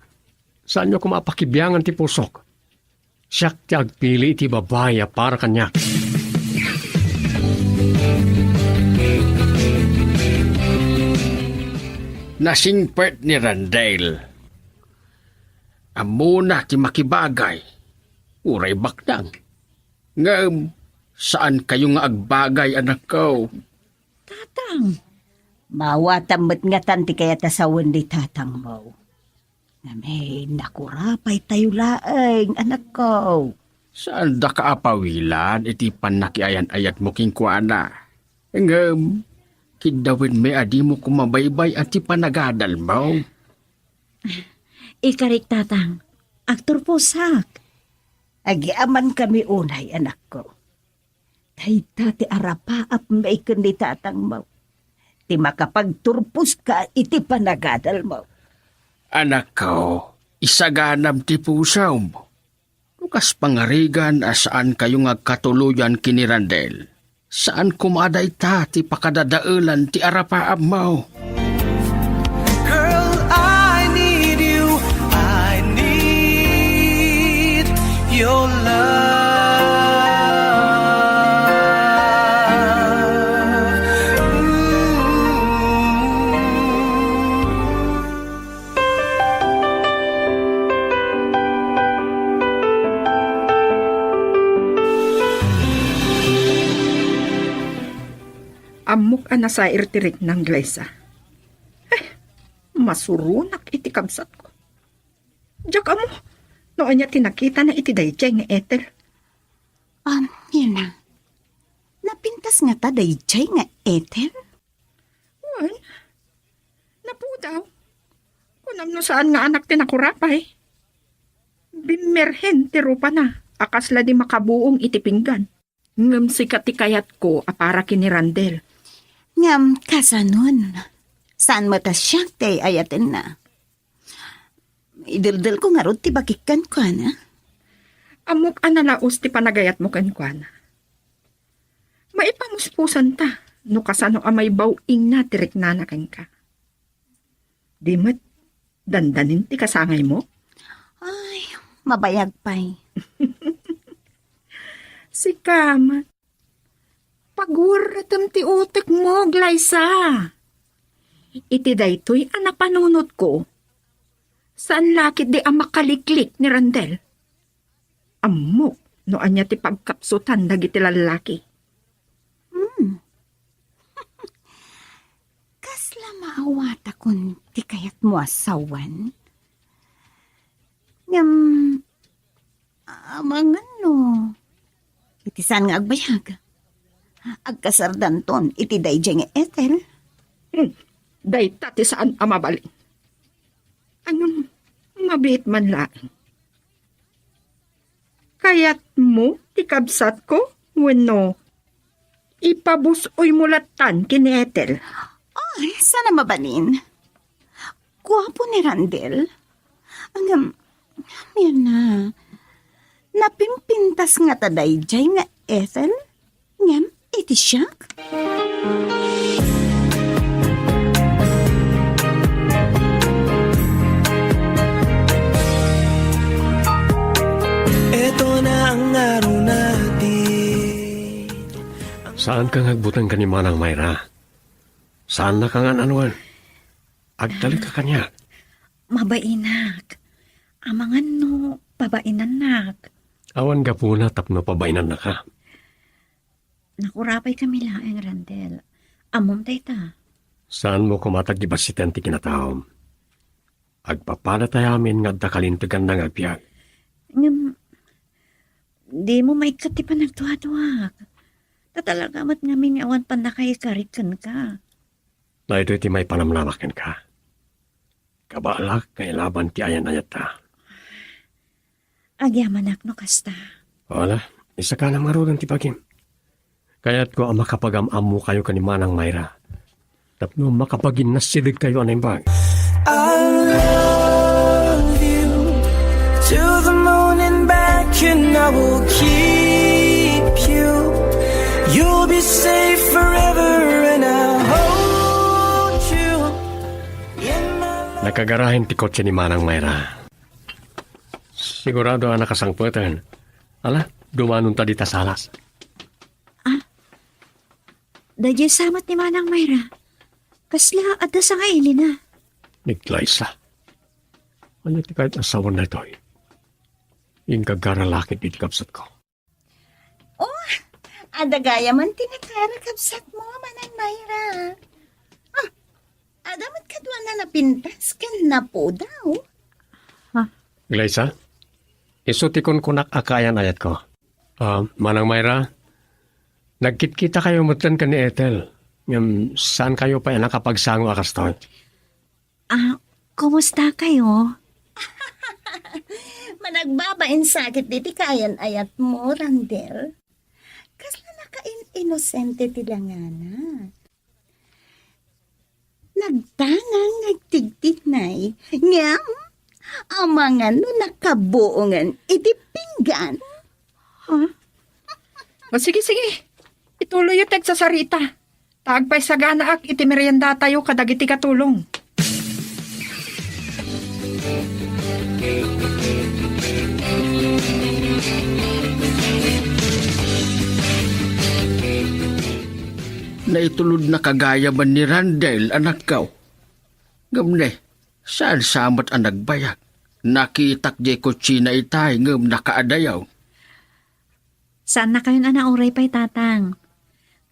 Saan nyo kumapakibiyangan ti pusok? Siyak ti agpili ti babaya para kanyak. Nasingpert ni Randale. Amo na ti makibagay. Uray bakdang. Ngam, saan kayo nga agbagay anak ko? Tatang, Mawatamot nga tanti kaya tasawan di tatang mo. Na may nakurapay tayo laeng anak ko. Saan da kaapawilan iti panakiayan-ayat mo kingkuana? Ngam, kidawin may adi mo kumabaybay at ti panagadal mo. ikarik tatang, aktor po sak. Agiaman kami unay anak ko. Dahita ti arapaap may kundi tatang mo. Ti makapagturpos ka iti panagadal mo. Anak ko, isaganam ti pusaw mo. Lukas pangarigan asaan kayo nga katuluyan kini Randel. Saan kumaday ta ti pakadadaulan ti arapaab mo? Girl, I need you. I need your love. Amok nasair tirik ng Glyza. Masurunak iti kabsat ko. Diyak amo, noon niya tinakita na iti dayjay nga Ethel. Yun na. Napintas nga ta dayjay nga Ethel? Wan, napudaw. Kunam no saan nga anak tinakurapay. Bimerhen ti rupa na, akasla di makabuong iti pinggan. Ngam sikat ti kayat ko apara kini Randel. Ngam, kasanon. Saan mo tas siya tay ayatin na? Idildil ko nga ron ti bakikan ko na. Amok analaos ti panagayat mo kankwana. Maipamuspusan ta, no kasano amay bawing na tirik na ka. Di mat, dandanin ti kasangay mo? Ay, mabayag pa'y. Si Kamat. Pagwaratam ti utek mo, Glyza. Iti daytoy anak panunot ko. Saan lakit di ang makaliklik ni Randel? Amok, no anya ti pagkapsutan dagiti lalaki. Kasla maawata kun ti kayat mo asawan. Ngam, amangan no. Iti saan nga agbayag? Agkasardanton, iti dayjay nga Ethel. Day tati saan amabalin. Anong mabit man lang. Kaya't mo, tikabsat ko, wano, ipabusoy mulatan kini Ethel. Ay, sana mabalin. Guwapo ni Randel. Hanggang, yan na. Napimpintas nga tadayjay nga Ethel. Ngam, iti siyak. Ito na ang araw natin. Saan kang agbutang ka ni Manang Mayra? Saan na kang anuan? Agdali ka kanya. Mabainak. Amangan no, pabainan. Awan ka po na tapno pabainan na ka. Nakurapay kami laeng, Randel. Amom ta. Saan mo kumatagibasitan ti kinataom? Agpapala tayo amin nga dakalintigan ng agpiyag. Ngam, di mo may katipan nagtuwa-tuwak. Tatalagamat ngamin awan pa nakaikarikan ka. Na ito iti may panamlamakin ka. Kabalak kay laban ti ayan ayat ta. Agyamanak no kasta. Wala, isa ka lang marugang ti pagim. Kaya't ko ang makapag-am mo kayo kanimanang Mayra. Tapno makapagin nasilig kayo anay bag. I love you to the moon and back, and I will keep you. You'll be safe forever, and I'll hold you in my life. Nakagarahin ti kotse ni Manang Mayra. Sigurado ang nakasangputan. Ala, dumanon ta di tasalas. Dahil samat ni Manang Mayra. Kasla at sa ngaili na. Niglaysa. Ano ti kahit asawan na ito eh. Yung kagaralakit di kapsat ko. Adagaya man tinakarakabsat mo, Manang Mayra. Adamat ka doon na napintas ka na po daw. Glaysa, isutikon ko nakakayan ayat ko. Manang Mayra, nagkit-kita kayo mutan ka ni Ethel. Saan kayo pa nakapagsango akastoy? Kumusta kayo? Managbabain sakit diti kayan ayat mo, Randel. Kasla naka-inosente tilangana. Nagtangang nagtigtignay. Ngam, amangan no nakabuongan iti pinggan. O sige. Ituloy yung teg sa sarita. Taagpay sa ganaak iti merienda tayo kadagiti katulong. Naitulod na kagaya man ni Randel, anak ko. Gamne, saan samat ang nagbayag? Nakitak di ko china itay, ngam nakaadayaw. Saan na kayo na nauray pa'y tatang?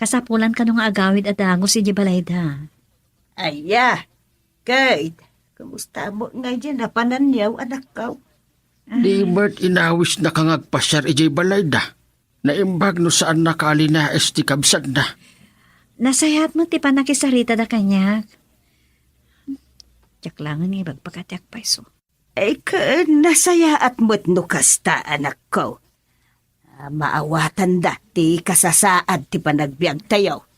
Kasapulan ka nung agawid at dago si Jibalayda. Aya, Kate, kumusta mo nga dyan? Napananyaw, anak ko. Di ba't inawis na kangagpasyar ijay balayda? Naimbag no saan nakalina esti kabsad na. Nasayat mo ti pa nakisarita da kanya. Tiyak lang ni bagpakatiyak pa iso. Ay ka, nasaya at mo't no kasta, anak ko. Maawatan dati kasasaad ti panagbiag tayo.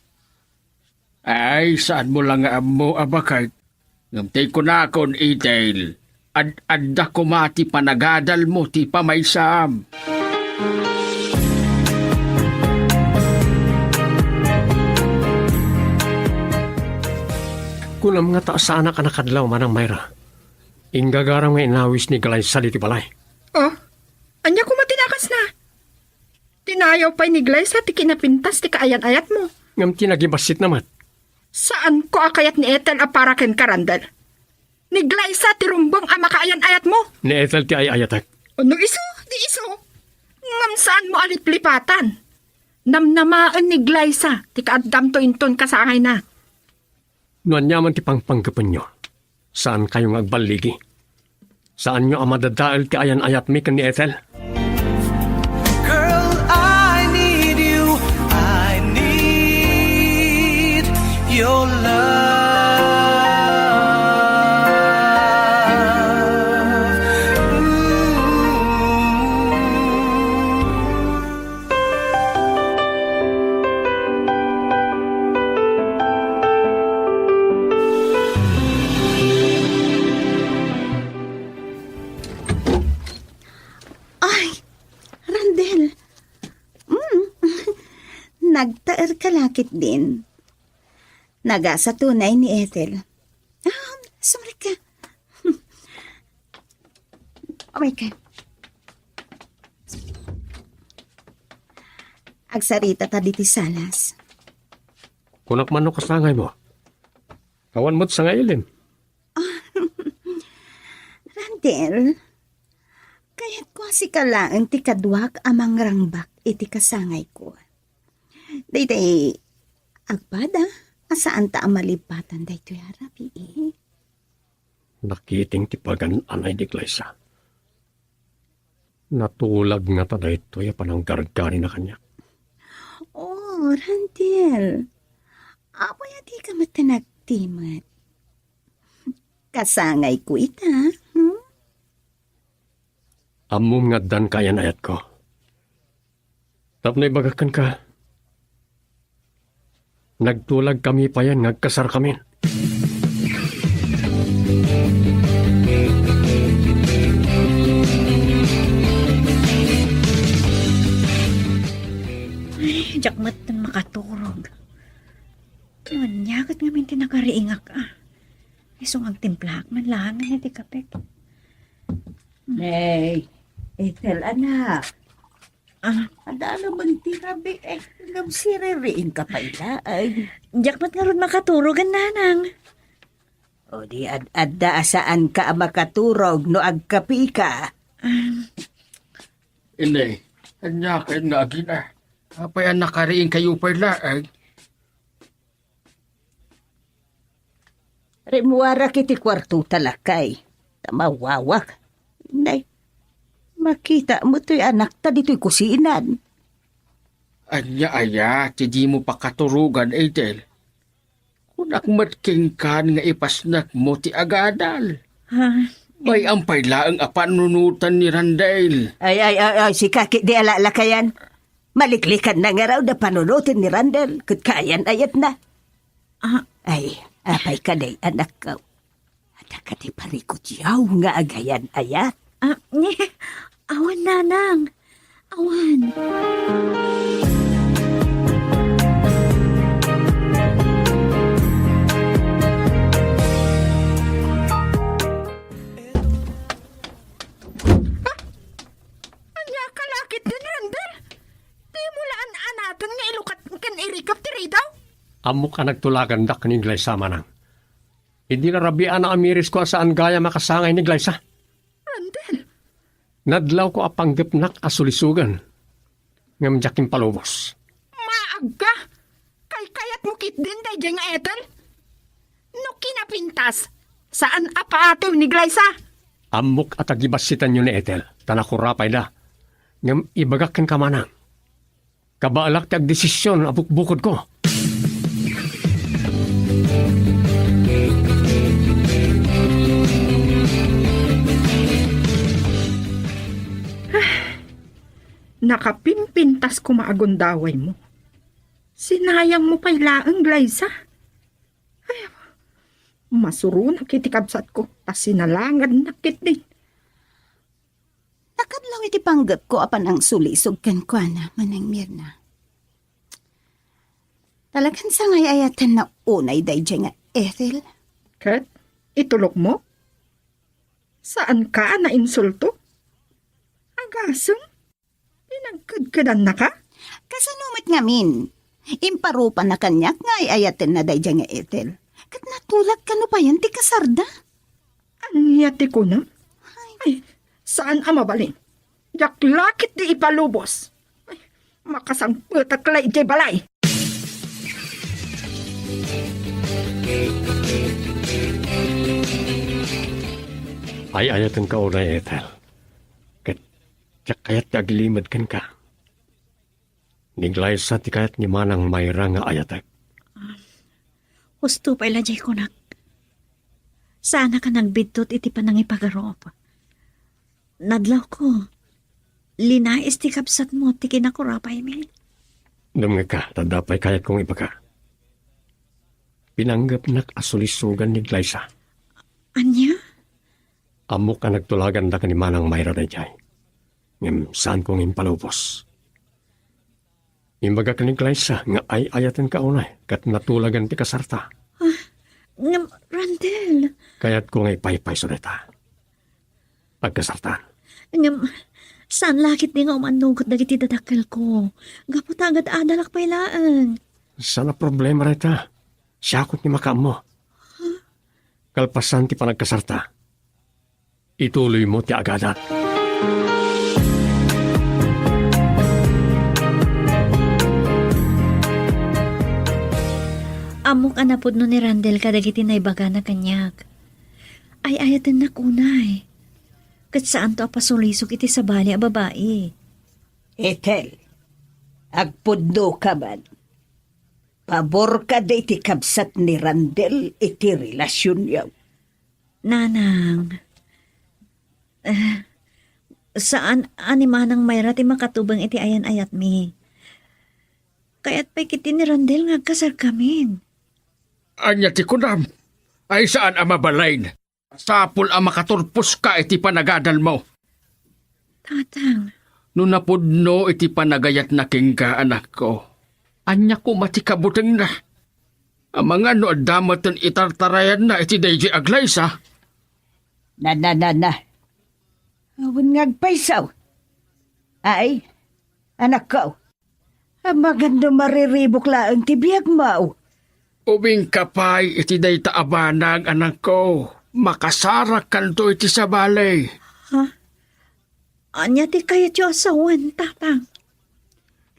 Ay, saan mo lang mo abakay? Ngamtay ko na akon itail. Adda ko mati panagadal mo ti pamaysam. Kulam nga taas sa anak nakadlaw Manang Mayra. Ingagaram nga inawis ni Glaysa di ti balay. Anya ko matinakas na. Tinayaw pa'y niglay sa ti kinapintas ti kaayan-ayat mo. Ngam tinagibasit naman. Saan ko akayat ni Ethel aparaken karandal? Niglay sa ti rumbang ama kaayan-ayat mo. Ni Ethel ti ay ayatak. Ano iso? Di iso? Ngam saan mo aliplipatan? Namnamaan ni Glyza, ti kaadam to inton kasahay na. Nuan yaman ti pangpangkapan nyo. Saan kayong agbaligi? Saan nyo ang madadaal ti ayan-ayat mi kan ni Ethel? Girl, I need your love. Ay, Randel. Nagtaer kalakit din. Naga sa tunay ni Ethel. Sorry ka. Oh my God. Agsarita ta diti salas. Kunak man no kasangay mo. Kawan mo't sa ngayon. Randel, kaya't ko si kalaan ti kadwak amang rangbak iti kasangay ko. Dayday, agpada, asaan ta ang malipatan daytoy harapi eh. Nakiting tipagan anay ni Glyza. Natulag nga ta dahito ya panang gargari na kanya. Oh, Randel, apay di ka matanagtimat. Kasangay ko ita, Amom nga dan kaya ayat ko. Tapnay bagakan ka. Nagtulag kami pa yan, nagkasar kami. Ay, jakmat ng makaturog. Manyagat nga minti nakariingak Isong ang timplak man lang nga di kapek. Nay, Ethel, anak. Ada naman tirabi ngam siririin ka pa ay. Jakmat nga ron makaturogan nanang. O di adda saan ka makaturog no agkapi ka. Inay, anya kayo nga agina. Apay ang nakariin kayo pala ay. Remuara kiti kwarto talakay. Tamawawak. Nay, makita mo to'y anak ta dito'y kusinan. Anya, ti di mo pakaturugan, Ethel. Kunak matking nga ipasnak mo ti agadal. May ampay laang apanunutan ni Randel. Ay, si Kaki di alala kayan. Maliklikan na nga raw na panunutin ni Randel. Kat kayan ayat na. Ay, apay ka day anak ka. Ada ka di parikot yaw nga agayan ayat. Awan nanang. Awan. Anya kalakit din, Randel. Di mo laan anatan nga ilukat kan irikap tiri daw. Amo ka nagtulagan dak ni Glyza manang. Hindi na rabian na amiris ko saan gaya makasangay ni Glyza. Randel, Nadlaw ko apanggipnak asulisugan. Ngam jakin palubos. maaga. Kay kayat mo kit din day dyan nga Ethel. No kinapintas, saan apaatew ni Glyza? Amok at agibasitan nyo ni Ethel. Tanakurapay da. Ngam ibagakan ka manang. Kabaalak ti agdesisyon abukbukod ko. Nakapimpintas kumaagundaway mo. Sinayang mo pa'y laang, Glyza. Ay, masuro na kitikabsat ko. Tas sinalangad nakit din. Nakadlaw iti panggap ko apan ang sulisog kan kwa na manang Mirna. Talagang sa ngay ayatan na unay day dyan nga Ethel. Kat, itulok mo? Saan ka na insulto? Agasong? Pinagkadkadan na ka? Kasanumit nga min. Imparupan na kanyak nga ayaten na day dyan nga Ethel. Kat natulak ka no pa yan ti kasarda. Anyati ko na? Ay, saan ang mabalin? Yaklakit di ipalubos. Ay, makasangput aklay di balay. Ay ayatan ka unay Ethel. Kat kayat aglimad kan ka. Ni Glyza ti kayat ni manang mayra nga ayatek. Husto pa ilajay ko nak. Sana ka nagbidtot iti panangipagarop. Nadlaw ko. Linais ti kapsat mo ti kinakurapay mi. Dumnga ka, tadapay kayat kong iba ka. Pinanggap nak asulisugan ni Glyza. Anya? Amo ka nagtulagan da ka ni Manang Mayra na jay. Ngam saan kong impalupos. Imbaga ka ni Glyza nga ay ayatan ka unay kat natulagan ti kasarta. Ngam, Randel. Kayat ko nga ipaypay sureta. Pagkasartan. Ngam, saan lakit di nga umanugot dagiti dadakkel ko? Gapot agad adalak pailaan. Sana problema reta. Siyakot ni makam mo. Kalpasan ti panagkasarta. Ituloy mo ti agadat. Amok anapod no ni Randel kadagiti na ibaga na kanyak. Ay ayatan na kunay. Kat saan to apasulisok iti sabali a babae. Ethel, agpudno ka man. Pabor ka da iti kabsat ni Randel iti relasyon yaw. Nanang, saan animanang mayra ti makatubang iti ayan-ayat mi? Kaya't pa'y kiti ni Randel nga kasar kamin. Anya ti kunam, ay saan ang mabalain? Sapul ang makaturpos ka iti panagadal mo. Tatang, No napudno iti panagayat na kingka anak ko. Anya ko matikabuteng na. Ang mga no adamatan itartarayan na iti DJ Aglaysa. Na. Awan ngagpaysaw. Ay, anak ko. Ang maganda mariribok laang tibiyag mo. Ubing kapay iti day taabanag anak ko. Makasarak kanto iti sa balay. anya ti kayat yu asawan, tatang.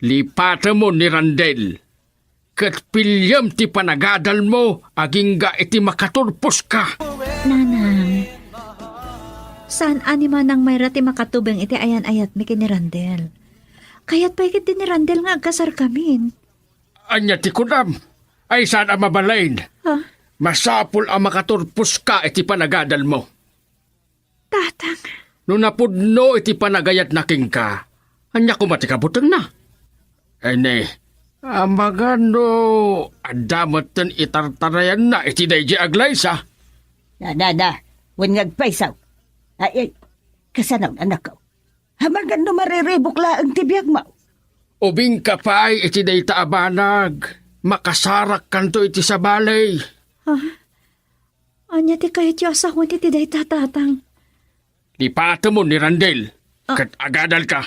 Lipata mo ni Randel. Kat pilyam ti panagadal mo, aging ga iti makaturpos ka. Nanang, saan animanang mayra ti makatubang iti ayan-ayat mi kini Randel? Kaya't pa'y kiti ni Randel nga agkasar kamin. Anya ti kunam, ay saan ang mabalain? Ha? Masapul ang makaturpos ka iti panagadal mo. Tatang, No napudno iti panagayat na king ka, anya kumatikabutang na. Ay ne, amagano, adamatan itartarayan na iti DJ Aglaysa. Na. Wan ngagpaysaw. Ay, kasanaw anak ko. Hamaganda mariribok laang tibiyag mo. Ubing kapay iti day taabanag, makasarak kanto iti sa balay. anya ti kayat yu asawan iti day tatang. Lipata mo ni Randel, kat agadal ka.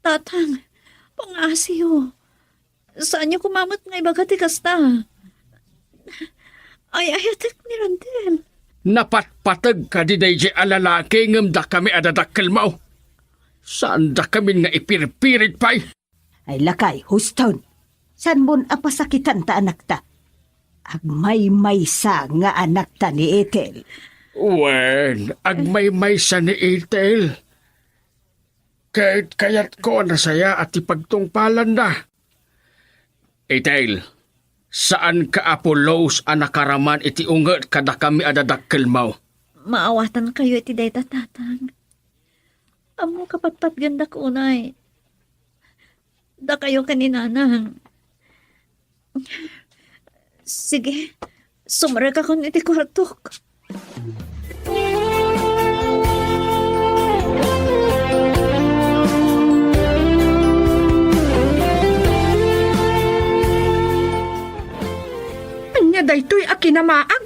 Tatang, pangasiyo. Saan niyo kumamot nga ibaga ti kasta? Ay, ayatek ni Randel. Napatpatag ka di DJ alalaki ngam da kami adadakkel mo. Saan da kami nga ipirpirit pa'y? Ay lakay, Houston. San mon apasakitan ta anak ta? Agmay-maysa nga anak ta ni Ethel. Wen, agmay-may sa ni Ethel. Kaya't ko nasaya at ipagtungpalan na. Ethel, saan ka Apolos anakaraman iti unget kada kami adadakkel mo? Maawatan kayo iti day tatang. Amo kapatpat ganda ko unay. Da kayo kaninanang. Sige, sumara ka kun iti kwartok. Anya daytoy akinamaag.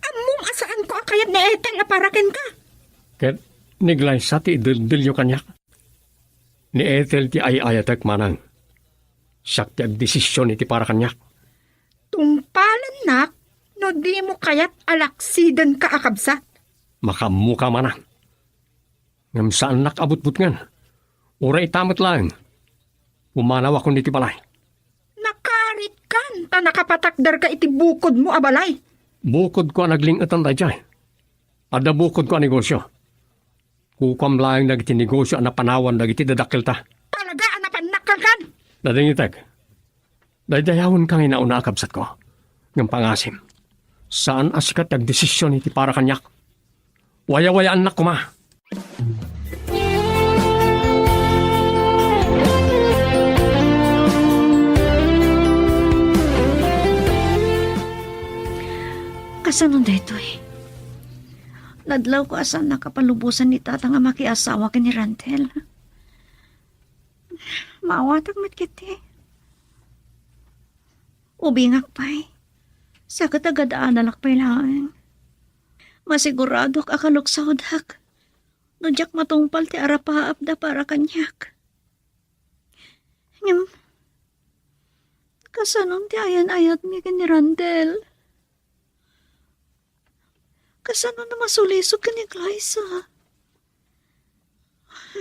Amom asaan ko akayat ni Ethel aparaken ka. Ket ni Glyza ti idildilyo kanyak. Ni Ethel ti ay ayatek manang. Siyak ti agdesisyon iti para kanyak. Tungpalan nak, no di mo kayat alaksiden ka akabsat. Makamuka manang. Ngam saan nakabutbut ngan. Uray tamot lang. Umanaw ako niti balay. Nakarit kan, ta nakapatakdar ka iti bukod mo abalay. Bukod ko ang naglingatan tayo dyan. Ada bukod ko ang negosyo. Kukam lang nagiti negosyo ang napanawan nagiti dadakil ta. Talaga anapan nakagan. Dadingitek. Dadayawon kang inauna akabsat ko. ng pangasim. Saan asikat ang desisyon iti para kanyak? Waya-wayaan na kuma. Kasanon dito eh. Nadlaw ko asan nakapalubusan ni tata nga makiasawa ka ni Randel. Maawatag mat kiti. Ubingak pa'y. Sa katagadaan alak pa'y lang. Masigurado ka kaluksawdak. Nudyak matungpal ti arapaap da para kanyak. Ngam, kasanon ti ayan-ayat mi ka ni Randel. Kasano na masulisog ka ni Glyza?